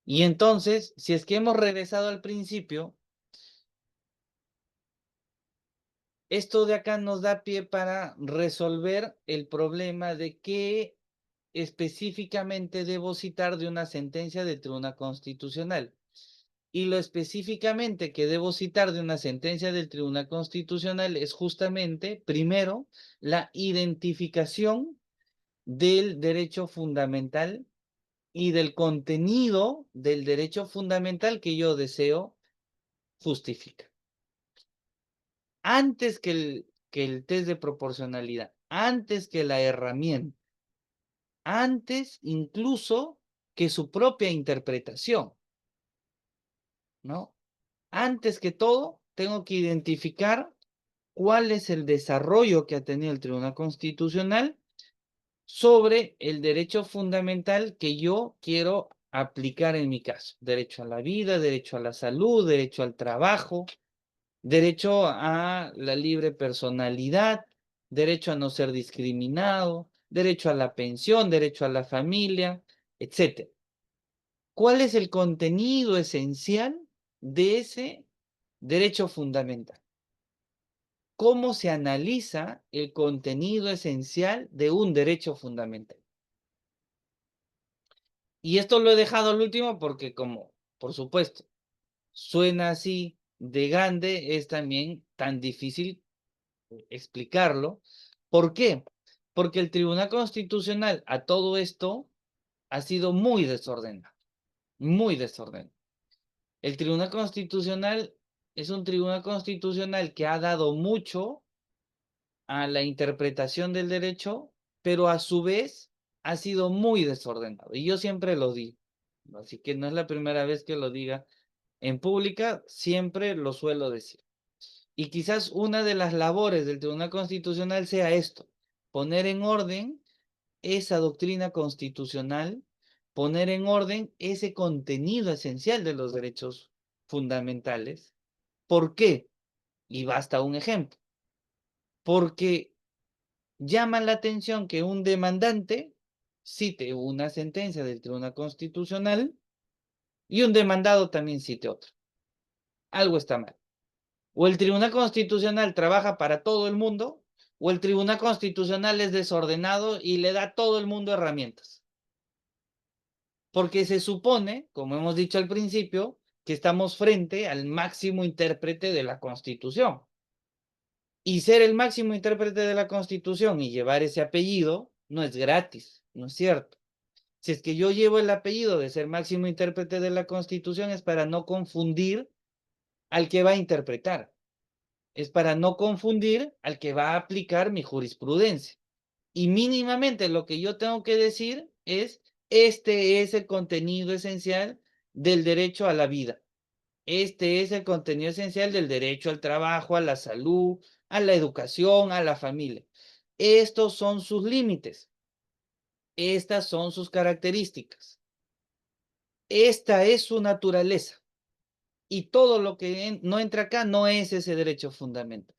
Y entonces, si es que hemos regresado al principio, esto de acá nos da pie para resolver el problema de qué específicamente debo citar de una sentencia del Tribunal Constitucional. Y lo específicamente que debo citar de una sentencia del Tribunal Constitucional es justamente, primero, la identificación del derecho fundamental y del contenido del derecho fundamental que yo deseo justificar. Antes que el test de proporcionalidad, antes que la herramienta, antes incluso que su propia interpretación, ¿no? Antes que todo, tengo que identificar cuál es el desarrollo que ha tenido el Tribunal Constitucional sobre el derecho fundamental que yo quiero aplicar en mi caso. Derecho a la vida, derecho a la salud, derecho al trabajo, derecho a la libre personalidad, derecho a no ser discriminado, derecho a la pensión, derecho a la familia, etc. ¿Cuál es el contenido esencial de ese derecho fundamental? ¿Cómo se analiza el contenido esencial de un derecho fundamental? Y esto lo he dejado al último porque como, por supuesto, suena así de grande, es también tan difícil explicarlo. ¿Por qué? Porque el Tribunal Constitucional a todo esto ha sido muy desordenado, muy desordenado. El Tribunal Constitucional es un Tribunal Constitucional que ha dado mucho a la interpretación del derecho, pero a su vez ha sido muy desordenado. Y yo siempre lo digo, así que no es la primera vez que lo diga en pública, siempre lo suelo decir. Y quizás una de las labores del Tribunal Constitucional sea esto, poner en orden esa doctrina constitucional, poner en orden ese contenido esencial de los derechos fundamentales. ¿Por qué? Y basta un ejemplo. Porque llama la atención que un demandante cite una sentencia del Tribunal Constitucional y un demandado también cite otra. Algo está mal. O el Tribunal Constitucional trabaja para todo el mundo, o el Tribunal Constitucional es desordenado y le da a todo el mundo herramientas. Porque se supone, como hemos dicho al principio, que estamos frente al máximo intérprete de la Constitución. Y ser el máximo intérprete de la Constitución y llevar ese apellido no es gratis, ¿no es cierto? Si es que yo llevo el apellido de ser máximo intérprete de la Constitución es para no confundir al que va a interpretar. Es para no confundir al que va a aplicar mi jurisprudencia. Y mínimamente lo que yo tengo que decir es, este es el contenido esencial del derecho a la vida. Este es el contenido esencial del derecho al trabajo, a la salud, a la educación, a la familia. Estos son sus límites. Estas son sus características. Esta es su naturaleza. Y todo lo que no entra acá no es ese derecho fundamental.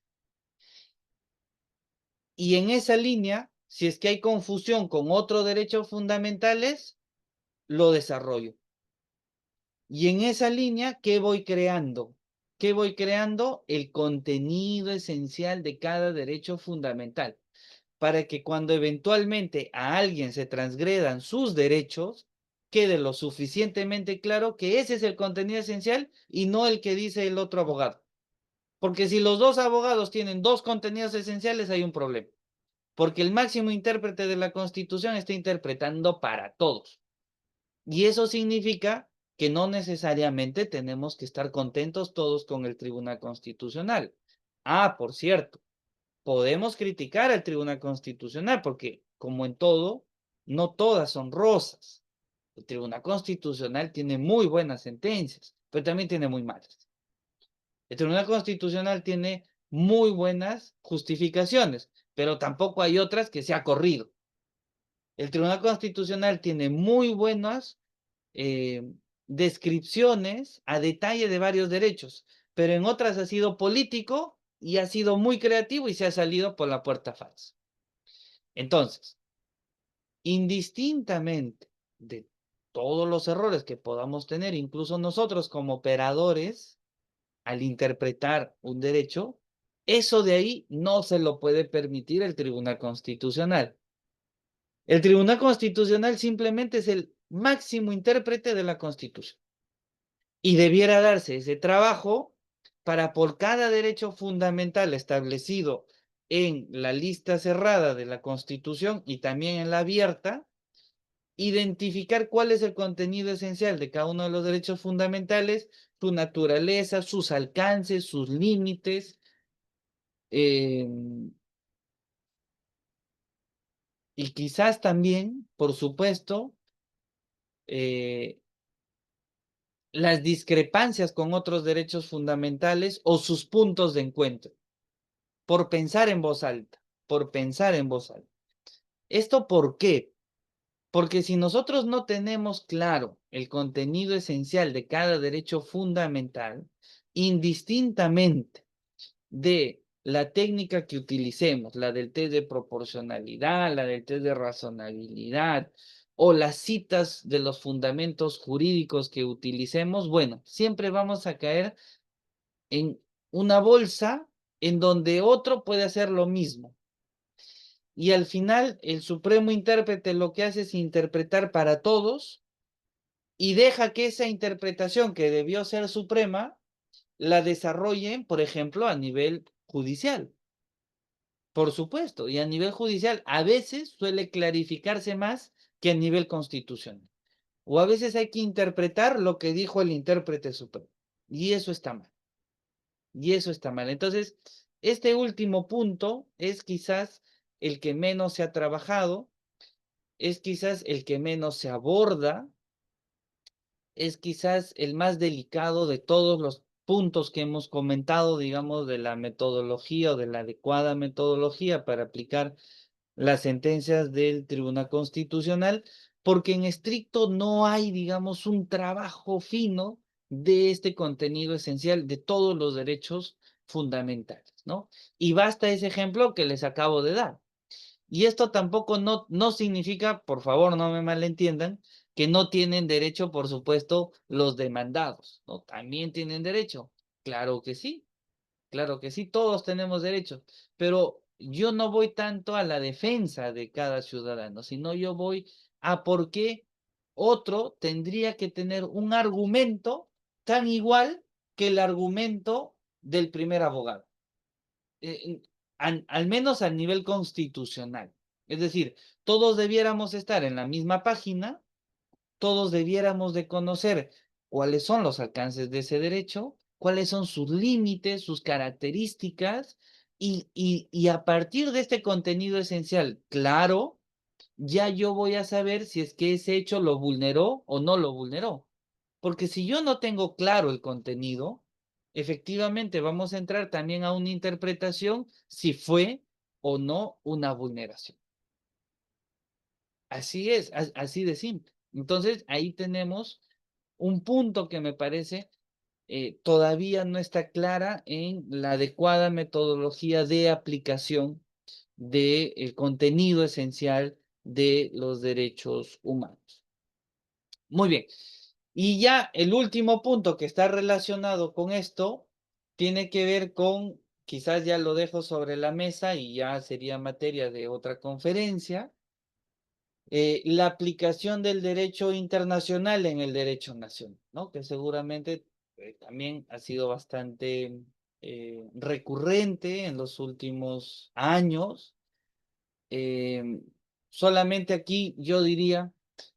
Y en esa línea, si es que hay confusión con otros derechos fundamentales, lo desarrollo. Y en esa línea, ¿qué voy creando? ¿Qué voy creando? El contenido esencial de cada derecho fundamental, para que cuando eventualmente a alguien se transgredan sus derechos, quede lo suficientemente claro que ese es el contenido esencial y no el que dice el otro abogado. Porque si los dos abogados tienen dos contenidos esenciales, hay un problema. Porque el máximo intérprete de la Constitución está interpretando para todos. Y eso significa que no necesariamente tenemos que estar contentos todos con el Tribunal Constitucional. Ah, por cierto, podemos criticar al Tribunal Constitucional porque, como en todo, no todas son rosas. El Tribunal Constitucional tiene muy buenas sentencias, pero también tiene muy malas. El Tribunal Constitucional tiene muy buenas justificaciones, pero tampoco hay otras que se ha corrido. El Tribunal Constitucional tiene muy buenas descripciones a detalle de varios derechos, pero en otras ha sido político y ha sido muy creativo y se ha salido por la puerta falsa. Entonces, indistintamente de todos los errores que podamos tener, incluso nosotros como operadores, al interpretar un derecho, eso de ahí no se lo puede permitir el Tribunal Constitucional. El Tribunal Constitucional simplemente es el máximo intérprete de la Constitución. Y debiera darse ese trabajo para por cada derecho fundamental establecido en la lista cerrada de la Constitución y también en la abierta, identificar cuál es el contenido esencial de cada uno de los derechos fundamentales, su naturaleza, sus alcances, sus límites, eh, y quizás también, por supuesto, eh, las discrepancias con otros derechos fundamentales o sus puntos de encuentro, por pensar en voz alta, por pensar en voz alta. ¿Esto por qué? Porque si nosotros no tenemos claro el contenido esencial de cada derecho fundamental, indistintamente de la técnica que utilicemos, la del test de proporcionalidad, la del test de razonabilidad o las citas de los fundamentos jurídicos que utilicemos, bueno, siempre vamos a caer en una bolsa en donde otro puede hacer lo mismo. Y al final el supremo intérprete lo que hace es interpretar para todos y deja que esa interpretación que debió ser suprema la desarrollen, por ejemplo, a nivel judicial. Por supuesto, y a nivel judicial a veces suele clarificarse más que a nivel constitucional. O a veces hay que interpretar lo que dijo el intérprete supremo. Y eso está mal. Y eso está mal. Entonces, este último punto es quizás el que menos se ha trabajado, es quizás el que menos se aborda, es quizás el más delicado de todos los puntos que hemos comentado, digamos, de la metodología o de la adecuada metodología para aplicar las sentencias del Tribunal Constitucional, porque en estricto no hay, digamos, un trabajo fino de este contenido esencial de todos los derechos fundamentales, ¿no? Y basta ese ejemplo que les acabo de dar. Y esto tampoco no significa, por favor, no me malentiendan, que no tienen derecho, por supuesto, los demandados, ¿no? También tienen derecho. Claro que sí, todos tenemos derechos, pero yo no voy tanto a la defensa de cada ciudadano, sino yo voy a por qué otro tendría que tener un argumento tan igual que el argumento del primer abogado, al menos a nivel constitucional. Es decir, todos debiéramos estar en la misma página, todos debiéramos de conocer cuáles son los alcances de ese derecho, cuáles son sus límites, sus características, y a partir de este contenido esencial, claro, ya yo voy a saber si es que ese hecho lo vulneró o no lo vulneró. Porque si yo no tengo claro el contenido, efectivamente vamos a entrar también a una interpretación si fue o no una vulneración. Así es, así de simple. Entonces, ahí tenemos un punto que me parece todavía no está clara en la adecuada metodología de aplicación del contenido esencial de los derechos humanos. Muy bien. Y ya el último punto que está relacionado con esto tiene que ver con, quizás ya lo dejo sobre la mesa y ya sería materia de otra conferencia, la aplicación del derecho internacional en el derecho nacional, ¿no? Que seguramente también ha sido bastante recurrente en los últimos años. Eh, Solamente aquí yo diría,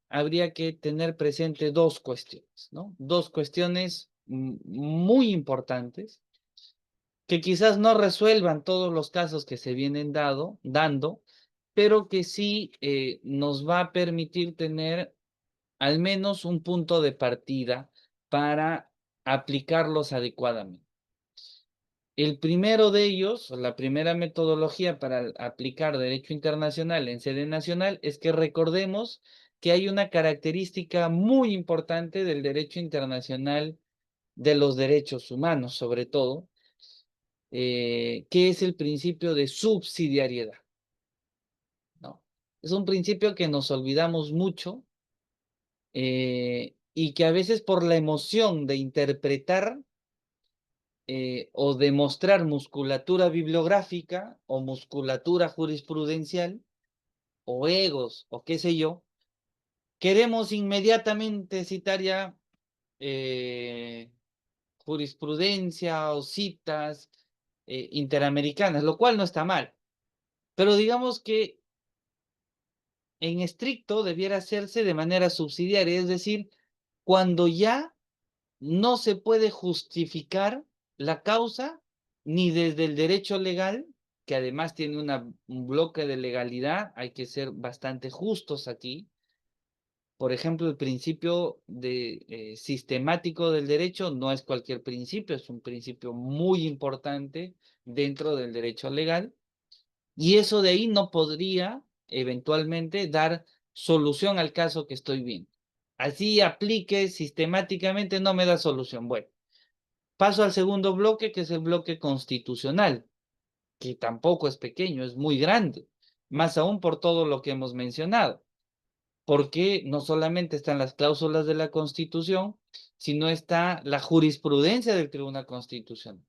habría que tener presente dos cuestiones, ¿no? Dos cuestiones muy importantes que quizás no resuelvan todos los casos que se vienen dando, pero que sí nos va a permitir tener al menos un punto de partida para aplicarlos adecuadamente. El primero de ellos, o la primera metodología para aplicar derecho internacional en sede nacional, es que recordemos que hay una característica muy importante del derecho internacional de los derechos humanos, sobre todo, que es el principio de subsidiariedad, ¿no? Es un principio que nos olvidamos mucho y que a veces por la emoción de interpretar o demostrar musculatura bibliográfica o musculatura jurisprudencial o egos o qué sé yo, queremos inmediatamente citar ya eh, jurisprudencia o citas interamericanas, lo cual no está mal. Pero digamos que en estricto debiera hacerse de manera subsidiaria, es decir, cuando ya no se puede justificar la causa ni desde el derecho legal, que además tiene un bloque de legalidad, hay que ser bastante justos aquí. Por ejemplo, el principio sistemático del derecho no es cualquier principio, es un principio muy importante dentro del derecho legal. Y eso de ahí no podría eventualmente dar solución al caso que estoy viendo. Así aplique sistemáticamente, no me da solución. Bueno, paso al segundo bloque, que es el bloque constitucional, que tampoco es pequeño, es muy grande, más aún por todo lo que hemos mencionado, porque no solamente están las cláusulas de la Constitución, sino está la jurisprudencia del Tribunal Constitucional.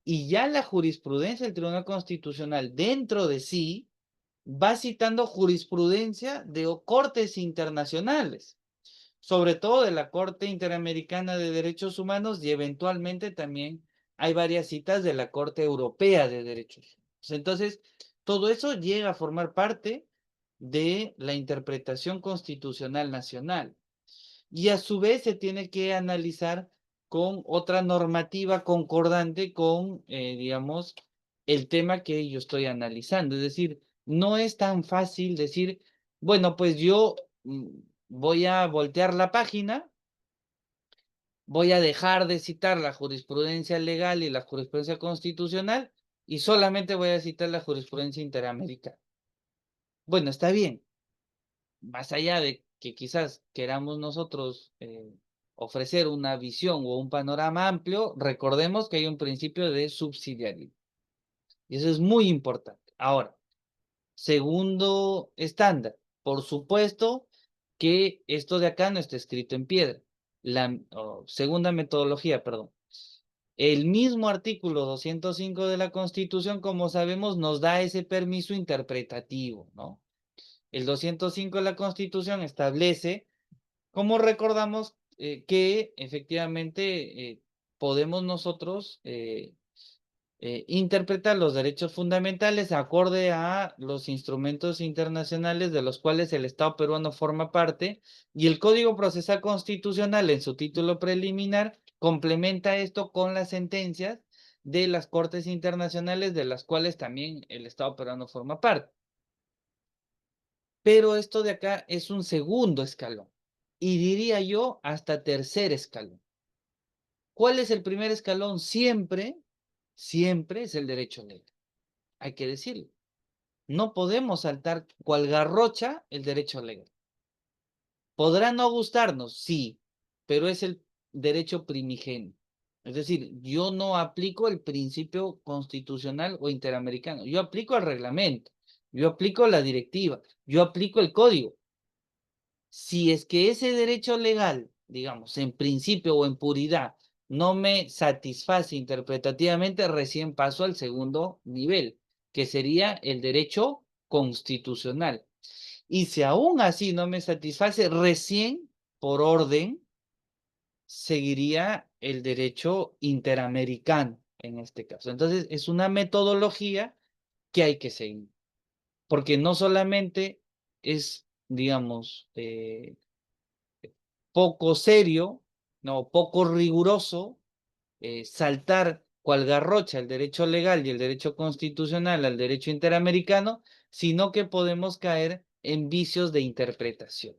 Y ya la jurisprudencia del Tribunal Constitucional dentro de sí va citando jurisprudencia de cortes internacionales, sobre todo de la Corte Interamericana de Derechos Humanos y eventualmente también hay varias citas de la Corte Europea de Derechos Humanos. Entonces, todo eso llega a formar parte de la interpretación constitucional nacional y a su vez se tiene que analizar con otra normativa concordante con, digamos, el tema que yo estoy analizando. Es decir, no es tan fácil decir, bueno, pues yo voy a voltear la página, voy a dejar de citar la jurisprudencia legal y la jurisprudencia constitucional y solamente voy a citar la jurisprudencia interamericana. Bueno, está bien, más allá de que quizás queramos nosotros ofrecer una visión o un panorama amplio, recordemos que hay un principio de subsidiariedad. Y eso es muy importante. Ahora, segundo estándar, por supuesto que esto de acá no está escrito en piedra. Segunda metodología, perdón. El mismo artículo 205 de la Constitución, como sabemos, nos da ese permiso interpretativo, ¿no? El 205 de la Constitución establece, como recordamos, que efectivamente podemos nosotros interpretar los derechos fundamentales acorde a los instrumentos internacionales de los cuales el Estado peruano forma parte y el Código Procesal Constitucional en su título preliminar complementa esto con las sentencias de las Cortes Internacionales de las cuales también el Estado peruano forma parte. Pero esto de acá es un segundo escalón. y diría yo hasta tercer escalón. ¿Cuál es el primer escalón? Siempre, siempre es el derecho legal. Hay que decirlo. No podemos saltar cual garrocha el derecho legal. ¿Podrá no gustarnos? Sí, pero es el derecho primigenio. Es decir, yo no aplico el principio constitucional o interamericano. Yo aplico el reglamento, yo aplico la directiva, yo aplico el código. Si es que ese derecho legal, digamos, en principio o en puridad, no me satisface interpretativamente, recién paso al segundo nivel, que sería el derecho constitucional. Y si aún así no me satisface, recién, por orden, seguiría el derecho interamericano en este caso. Entonces, es una metodología que hay que seguir, porque no solamente es, digamos, poco serio, no, poco riguroso, saltar cual garrocha el derecho legal y el derecho constitucional al derecho interamericano, sino que podemos caer en vicios de interpretación,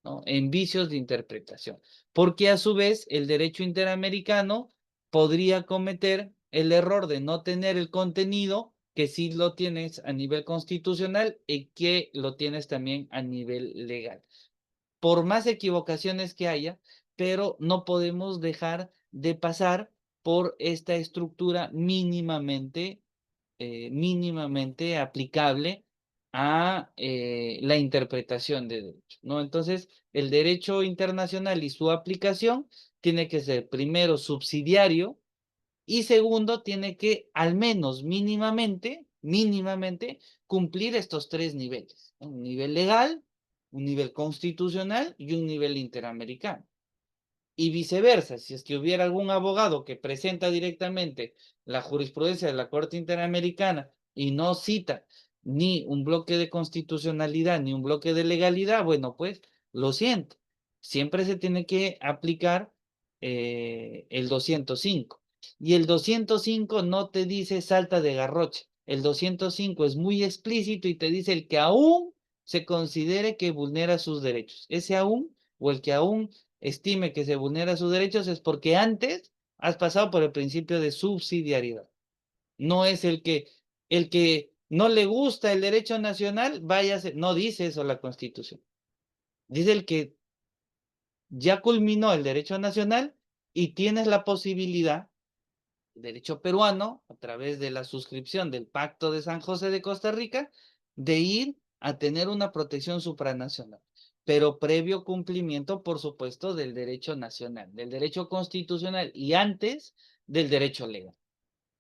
¿no? En vicios de interpretación, porque a su vez el derecho interamericano podría cometer el error de no tener el contenido que sí lo tienes a nivel constitucional y que lo tienes también a nivel legal. Por más equivocaciones que haya, pero no podemos dejar de pasar por esta estructura mínimamente aplicable a la interpretación de derecho, ¿no? Entonces, el derecho internacional y su aplicación tiene que ser primero subsidiario y segundo tiene que al menos mínimamente cumplir estos tres niveles, ¿no? Un nivel legal, un nivel constitucional y un nivel interamericano. Y viceversa, si es que hubiera algún abogado que presenta directamente la jurisprudencia de la Corte Interamericana y no cita ni un bloque de constitucionalidad ni un bloque de legalidad, bueno, pues lo siento. Siempre se tiene que aplicar el 205. Y el 205 no te dice salta de garrocha. El 205 es muy explícito y te dice el que aún se considere que vulnera sus derechos. Ese aún o el que aún estime que se vulnera sus derechos es porque antes has pasado por el principio de subsidiariedad. No es el que no le gusta el derecho nacional, váyase, no dice eso la Constitución. Dice el que ya culminó el derecho nacional y tienes la posibilidad, derecho peruano, a través de la suscripción del Pacto de San José de Costa Rica, de ir a tener una protección supranacional, pero previo cumplimiento, por supuesto, del derecho nacional, del derecho constitucional y antes del derecho legal.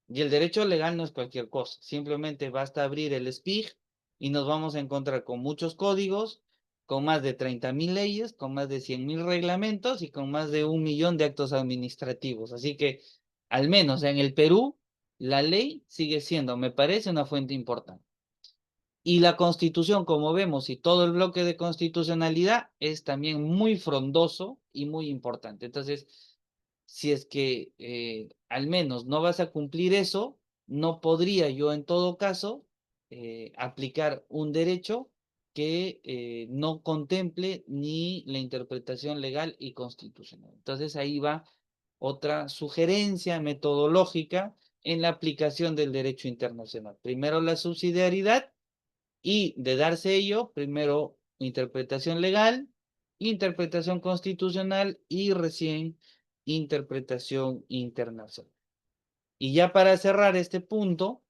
Y el derecho legal no es cualquier cosa, simplemente basta abrir el SPIG y nos vamos a encontrar con muchos códigos, con más de 30.000 leyes, con más de 100.000 reglamentos y con más de 1 millón de actos administrativos. Así que, al menos en el Perú, la ley sigue siendo, me parece, una fuente importante. Y la Constitución, como vemos, y todo el bloque de constitucionalidad es también muy frondoso y muy importante. Entonces, si es que al menos no vas a cumplir eso, no podría yo en todo caso aplicar un derecho que no contemple ni la interpretación legal y constitucional. Entonces ahí va otra sugerencia metodológica en la aplicación del derecho internacional. Primero la subsidiariedad y de darse ello, primero interpretación legal, interpretación constitucional y recién interpretación internacional. Y ya para cerrar este punto,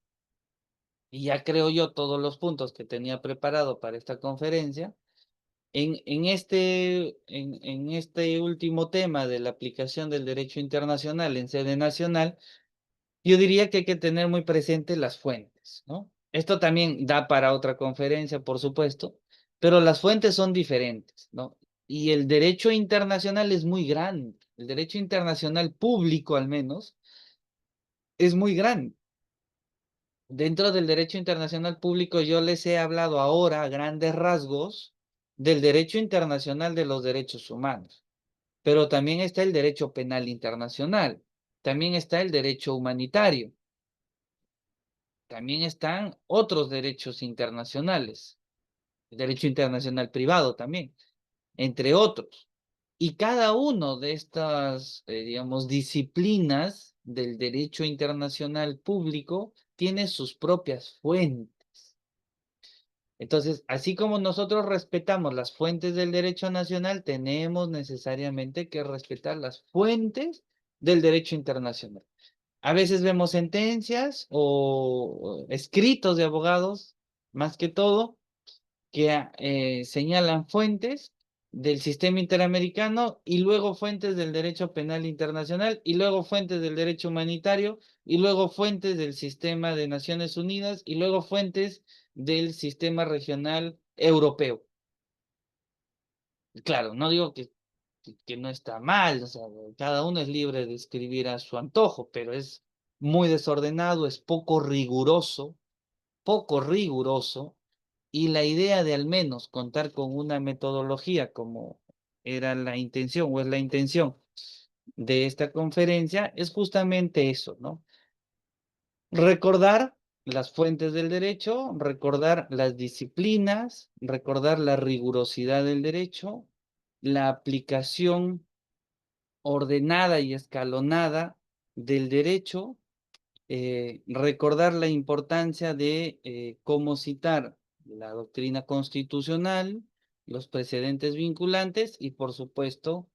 y ya creo yo todos los puntos que tenía preparado para esta conferencia, en este último tema de la aplicación del derecho internacional en sede nacional, yo diría que hay que tener muy presente las fuentes, ¿no? Esto también da para otra conferencia, por supuesto, pero las fuentes son diferentes, ¿no? Y el derecho internacional es muy grande, el derecho internacional público al menos es muy grande. Dentro del derecho internacional público yo les he hablado ahora a grandes rasgos del derecho internacional de los derechos humanos, pero también está el derecho penal internacional, también está el derecho humanitario. También están otros derechos internacionales, el derecho internacional privado también, entre otros. Y cada uno de estas, digamos, disciplinas del derecho internacional público tiene sus propias fuentes. Entonces, así como nosotros respetamos las fuentes del derecho nacional, tenemos necesariamente que respetar las fuentes del derecho internacional. A veces vemos sentencias o escritos de abogados, más que todo, que señalan fuentes del sistema interamericano y luego fuentes del derecho penal internacional y luego fuentes del derecho humanitario y luego fuentes del sistema de Naciones Unidas y luego fuentes del sistema regional europeo. Claro, no digo que no está mal, o sea, cada uno es libre de escribir a su antojo, pero es muy desordenado, es poco riguroso, y la idea de al menos contar con una metodología como era la intención o es la intención de esta conferencia es justamente eso, ¿no? Recordar las fuentes del derecho, recordar las disciplinas, recordar la rigurosidad del derecho, la aplicación ordenada y escalonada del derecho, recordar la importancia de cómo citar la doctrina constitucional, los precedentes vinculantes y, por supuesto,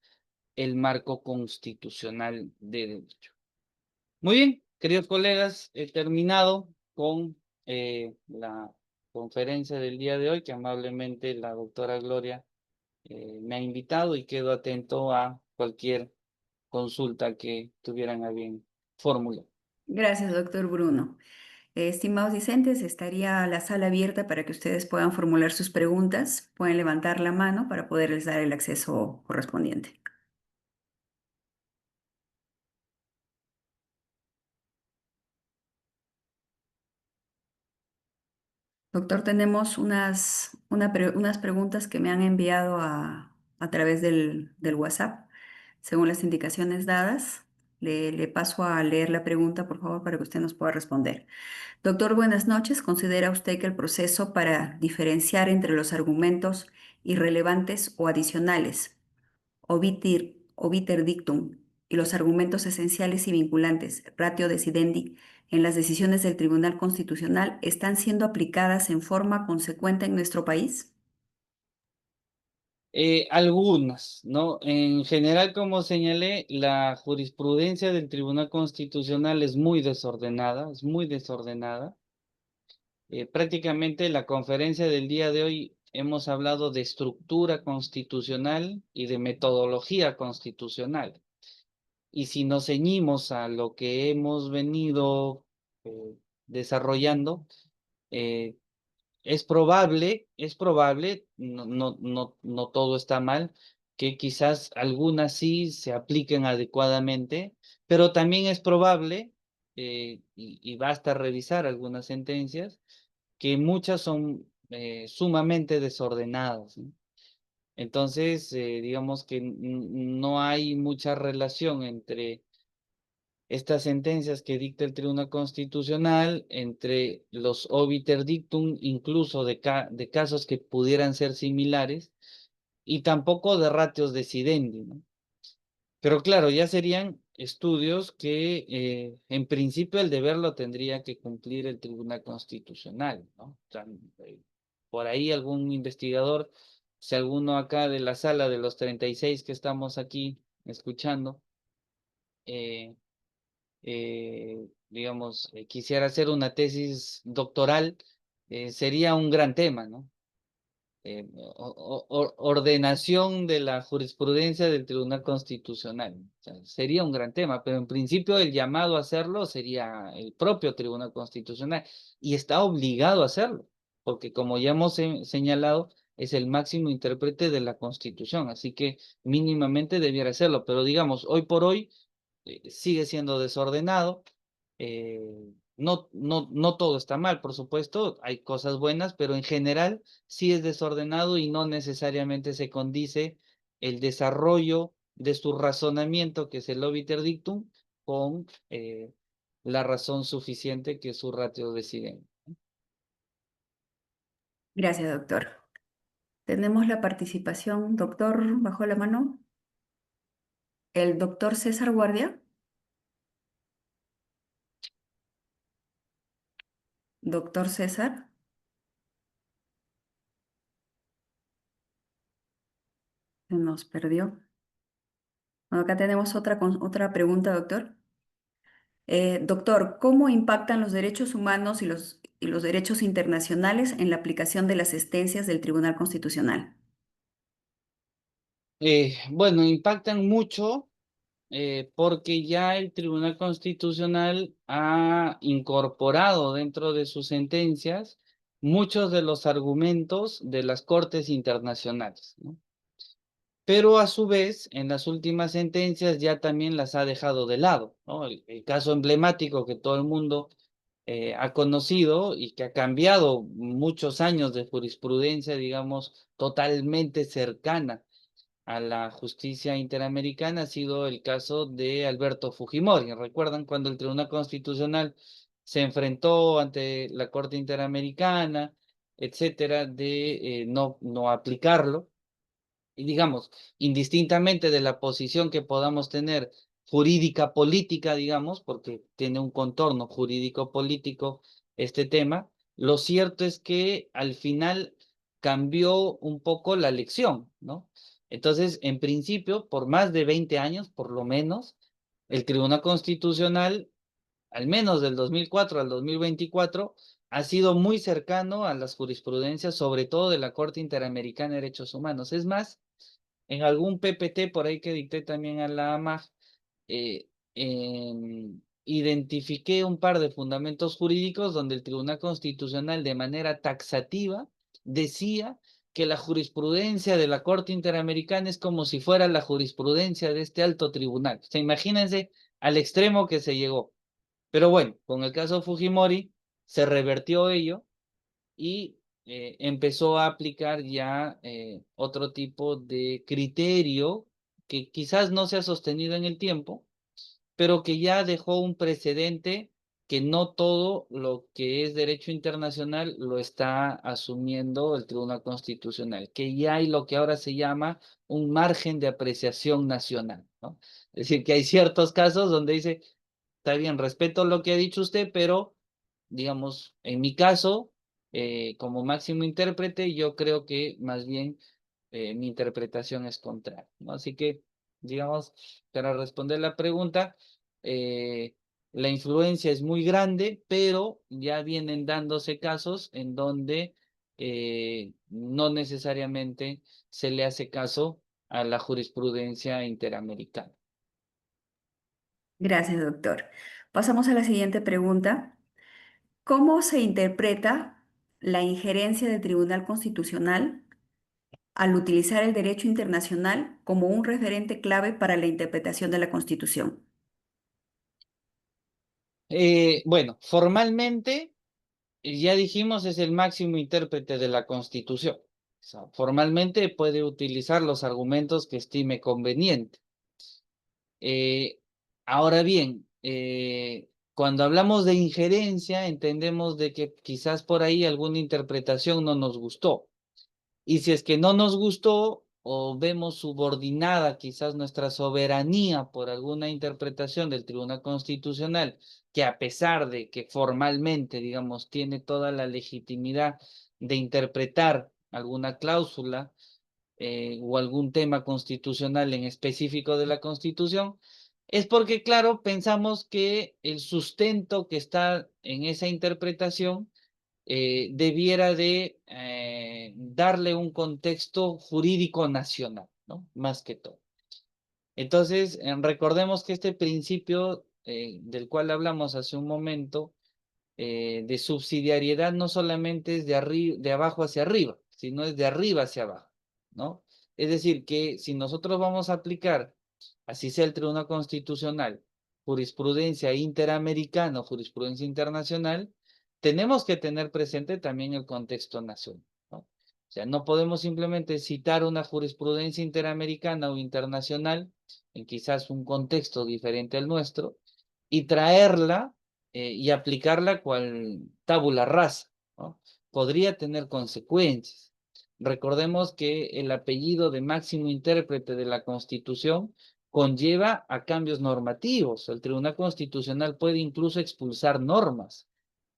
el marco constitucional de derecho. Muy bien, queridos colegas, he terminado con la conferencia del día de hoy, que amablemente la doctora Gloria me ha invitado, y quedo atento a cualquier consulta que tuvieran a bien formular. Gracias, doctor Bruno. Estimados discentes, estaría la sala abierta para que ustedes puedan formular sus preguntas. Pueden levantar la mano para poderles dar el acceso correspondiente. Doctor, tenemos unas preguntas que me han enviado a través del WhatsApp. Según las indicaciones dadas, le paso a leer la pregunta, por favor, para que usted nos pueda responder. Doctor, buenas noches. ¿Considera usted que el proceso para diferenciar entre los argumentos irrelevantes o adicionales, obiter dictum, y los argumentos esenciales y vinculantes, ratio decidendi, en las decisiones del Tribunal Constitucional están siendo aplicadas en forma consecuente en nuestro país? Algunas, ¿no? En general, como señalé, la jurisprudencia del Tribunal Constitucional es muy desordenada, es muy desordenada. Prácticamente la conferencia del día de hoy hemos hablado de estructura constitucional y de metodología constitucional. Y si nos ceñimos a lo que hemos venido desarrollando, eh, es probable, no todo está mal, que quizás algunas sí se apliquen adecuadamente, pero también es probable, y basta revisar algunas sentencias, que muchas son sumamente desordenadas, ¿no? Entonces, digamos que no hay mucha relación entre estas sentencias que dicta el Tribunal Constitucional, entre los obiter dictum, incluso de casos que pudieran ser similares, y tampoco de ratios decidendi, ¿no? Pero claro, ya serían estudios que en principio el deber lo tendría que cumplir el Tribunal Constitucional, ¿no? O sea, por ahí algún investigador, si alguno acá de la sala de los 36 que estamos aquí escuchando, eh, digamos, quisiera hacer una tesis doctoral, sería un gran tema, ¿no? Ordenación de la jurisprudencia del Tribunal Constitucional. O sea, sería un gran tema, pero en principio el llamado a hacerlo sería el propio Tribunal Constitucional, y está obligado a hacerlo, porque como ya hemos señalado, es el máximo intérprete de la Constitución, así que mínimamente debiera hacerlo, pero digamos, hoy por hoy sigue siendo desordenado. No todo está mal, por supuesto, hay cosas buenas, pero en general sí es desordenado y no necesariamente se condice el desarrollo de su razonamiento, que es el obiter dictum, con la razón suficiente, que es su ratio decidente. Gracias, doctor. Tenemos la participación, doctor, bajo la mano. El doctor César Guardia. Doctor César, se nos perdió. Bueno, acá tenemos otra pregunta, doctor. Doctor, ¿cómo impactan los derechos humanos y los derechos internacionales en la aplicación de las sentencias del Tribunal Constitucional? Bueno, impactan mucho porque ya el Tribunal Constitucional ha incorporado dentro de sus sentencias muchos de los argumentos de las Cortes internacionales, ¿no? Pero a su vez, en las últimas sentencias ya también las ha dejado de lado, ¿no? El caso emblemático que todo el mundo ha conocido y que ha cambiado muchos años de jurisprudencia, digamos, totalmente cercana a la justicia interamericana ha sido el caso de Alberto Fujimori. ¿Recuerdan cuando el Tribunal Constitucional se enfrentó ante la Corte Interamericana, etcétera, de no aplicarlo? Y digamos, indistintamente de la posición que podamos tener jurídica política, digamos, porque tiene un contorno jurídico político este tema, lo cierto es que al final cambió un poco la lección, ¿no? Entonces, en principio, por más de 20 años, por lo menos, el Tribunal Constitucional, al menos del 2004 al 2024, ha sido muy cercano a las jurisprudencias, sobre todo de la Corte Interamericana de Derechos Humanos. Es más, en algún PPT por ahí que dicté también a la AMAG, eh, identifiqué un par de fundamentos jurídicos donde el Tribunal Constitucional de manera taxativa decía que la jurisprudencia de la Corte Interamericana es como si fuera la jurisprudencia de este alto tribunal. O sea, imagínense al extremo que se llegó. Pero bueno, con el caso Fujimori se revertió ello y empezó a aplicar ya otro tipo de criterio que quizás no se ha sostenido en el tiempo, pero que ya dejó un precedente que no todo lo que es derecho internacional lo está asumiendo el Tribunal Constitucional, que ya hay lo que ahora se llama un margen de apreciación nacional, ¿no? Es decir, que hay ciertos casos donde dice, está bien, respeto lo que ha dicho usted, pero digamos, en mi caso, como máximo intérprete, yo creo que más bien mi interpretación es contraria, ¿no? Así que, digamos, para responder la pregunta, eh, la influencia es muy grande, pero ya vienen dándose casos en donde no necesariamente se le hace caso a la jurisprudencia interamericana. Gracias, doctor. Pasamos a la siguiente pregunta. ¿Cómo se interpreta la injerencia del Tribunal Constitucional al utilizar el derecho internacional como un referente clave para la interpretación de la Constitución? Bueno, formalmente ya dijimos, es el máximo intérprete de la Constitución. O sea, formalmente puede utilizar los argumentos que estime conveniente. Eh, Ahora bien, cuando hablamos de injerencia, entendemos de que quizás por ahí alguna interpretación no nos gustó. Y si es que no nos gustó o vemos subordinada quizás nuestra soberanía por alguna interpretación del Tribunal Constitucional, que a pesar de que formalmente, digamos, tiene toda la legitimidad de interpretar alguna cláusula o algún tema constitucional en específico de la Constitución, es porque, claro, pensamos que el sustento que está en esa interpretación debiera de darle un contexto jurídico nacional, ¿no? Más que todo. Entonces, recordemos que este principio del cual hablamos hace un momento, de subsidiariedad, no solamente es de abajo hacia arriba, sino es de arriba hacia abajo, ¿no? Es decir, que si nosotros vamos a aplicar, así sea el Tribunal Constitucional, jurisprudencia interamericana o jurisprudencia internacional, tenemos que tener presente también el contexto nacional, ¿no? O sea, no podemos simplemente citar una jurisprudencia interamericana o internacional en quizás un contexto diferente al nuestro y traerla y aplicarla cual tabula rasa, ¿no? Podría tener consecuencias. Recordemos que el apellido de máximo intérprete de la Constitución conlleva a cambios normativos. El Tribunal Constitucional puede incluso expulsar normas,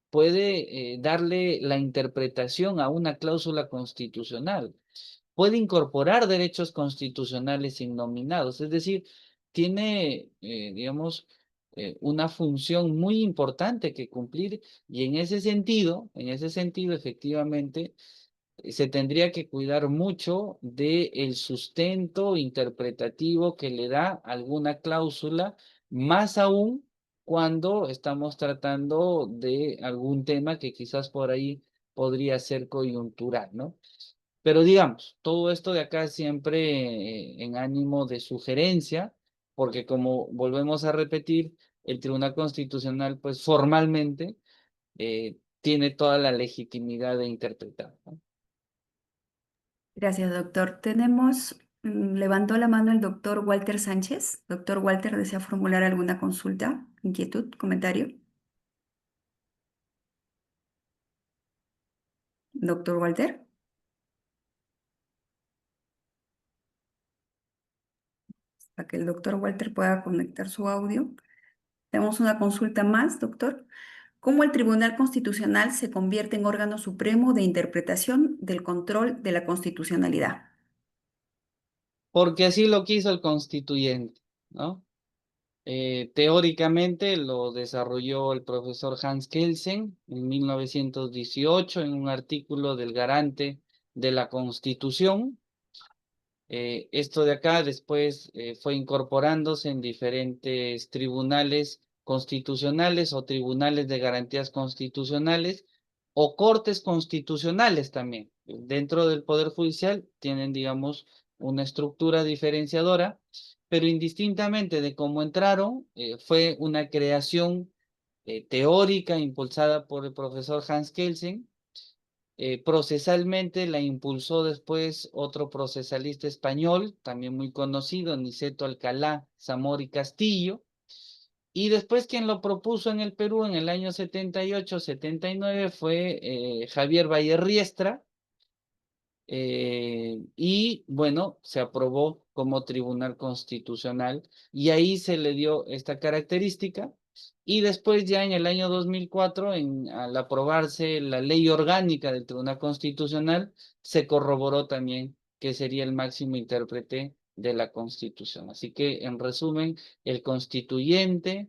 puede darle la interpretación a una cláusula constitucional, puede incorporar derechos constitucionales innominados, es decir, tiene, digamos, una función muy importante que cumplir y en ese sentido, efectivamente, se tendría que cuidar mucho del sustento interpretativo que le da alguna cláusula, más aún cuando estamos tratando de algún tema que quizás por ahí podría ser coyuntural, ¿no? Pero digamos, todo esto de acá siempre en ánimo de sugerencia, porque como volvemos a repetir, el Tribunal Constitucional, pues formalmente tiene toda la legitimidad de interpretar, ¿no? Gracias, doctor. Levantó la mano el doctor Walter Sánchez. Doctor Walter, ¿desea formular alguna consulta, inquietud, comentario? Doctor Walter, para que el doctor Walter pueda conectar su audio. Tenemos una consulta más, doctor. ¿Cómo el Tribunal Constitucional se convierte en órgano supremo de interpretación del control de la constitucionalidad? Porque así lo quiso el constituyente, ¿no? Teóricamente lo desarrolló el profesor Hans Kelsen en 1918 en un artículo del Garante de la Constitución. Esto de acá después fue incorporándose en diferentes tribunales constitucionales o tribunales de garantías constitucionales o cortes constitucionales también. Dentro del Poder Judicial tienen, digamos, una estructura diferenciadora, pero indistintamente de cómo entraron, fue una creación teórica impulsada por el profesor Hans Kelsen. Procesalmente la impulsó después otro procesalista español, también muy conocido, Niceto Alcalá, Zamora y Castillo. Y después quien lo propuso en el Perú en el año 78-79 fue Javier Riestra, y bueno, se aprobó como Tribunal Constitucional y ahí se le dio esta característica. Y después ya en el año 2004, al aprobarse la ley orgánica del Tribunal Constitucional, se corroboró también que sería el máximo intérprete de la Constitución. Así que, en resumen, el constituyente,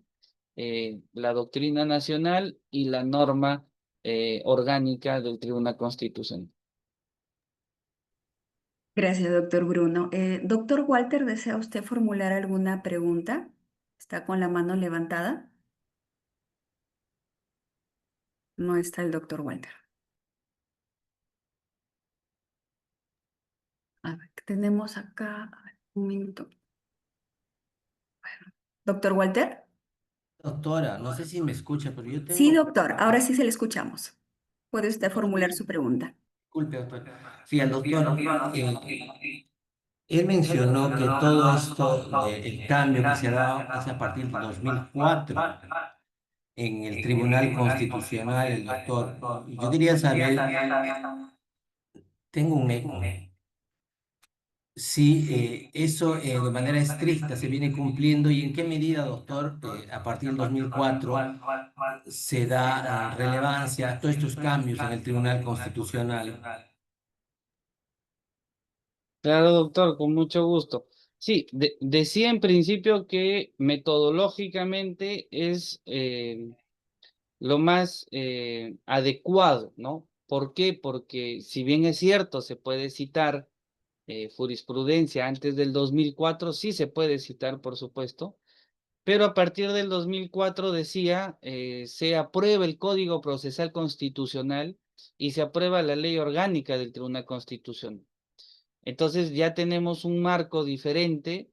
la doctrina nacional y la norma orgánica del Tribunal Constitucional. Gracias, doctor Bruno. Doctor Walter, ¿desea usted formular alguna pregunta? ¿Está con la mano levantada? No está el doctor Walter. A ver, ¿qué tenemos acá? A ver, un minuto. Doctor Walter. Doctora, no sé si me escucha, pero yo Sí, tengo, doctor. Ahora sí se le escuchamos. Puede usted yo formular tengo, su pregunta. disculpe, doctor. Sí, al doctor, él mencionó que todo esto, el cambio que se ha dado es a partir de 2004 en el Tribunal Constitucional, el doctor. Yo quería saber, tengo un eco, si eso de manera estricta se viene cumpliendo y en qué medida, doctor, a partir del 2004 se da relevancia a todos estos cambios en el Tribunal Constitucional. Claro, doctor, con mucho gusto. Sí, decía en principio que metodológicamente es lo más adecuado, ¿no? ¿Por qué? Porque si bien es cierto, se puede citar jurisprudencia antes del 2004, sí se puede citar, por supuesto, pero a partir del 2004 decía, se aprueba el Código Procesal Constitucional y se aprueba la Ley Orgánica del Tribunal Constitucional. Entonces ya tenemos un marco diferente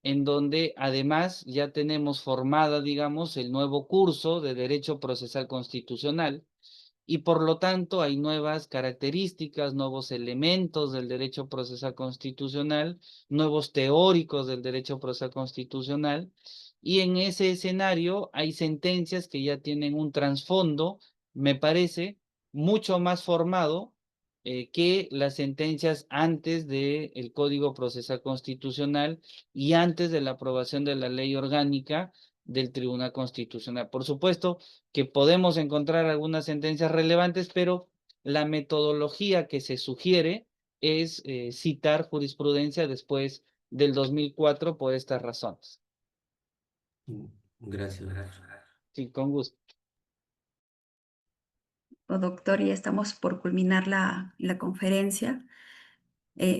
en donde además ya tenemos formada, digamos, el nuevo curso de Derecho Procesal Constitucional y por lo tanto hay nuevas características, nuevos elementos del derecho procesal constitucional, nuevos teóricos del derecho procesal constitucional y en ese escenario hay sentencias que ya tienen un trasfondo, me parece, mucho más formado que las sentencias antes del Código Procesal Constitucional y antes de la aprobación de la ley orgánica del Tribunal Constitucional. Por supuesto que podemos encontrar algunas sentencias relevantes, pero la metodología que se sugiere es citar jurisprudencia después del 2004 por estas razones. Gracias, doctor. Sí, con gusto. Doctor, ya estamos por culminar la conferencia.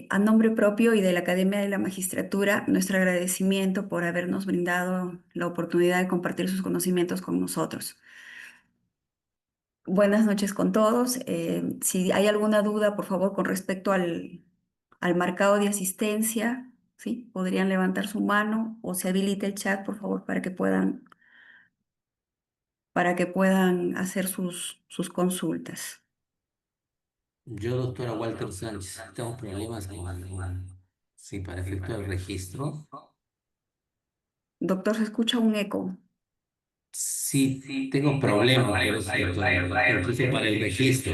A nombre propio y de la Academia de la Magistratura, nuestro agradecimiento por habernos brindado la oportunidad de compartir sus conocimientos con nosotros. Buenas noches con todos. Si hay alguna duda, por favor, con respecto al marcado de asistencia, ¿sí? Podrían levantar su mano o se habilita el chat, por favor, para que puedan hacer sus consultas. Yo, doctora Walter Sánchez, tengo problemas sí, para efectuar el registro. Doctor, se escucha un eco. Sí, tengo problemas, por eso, doctora, incluso para el registro.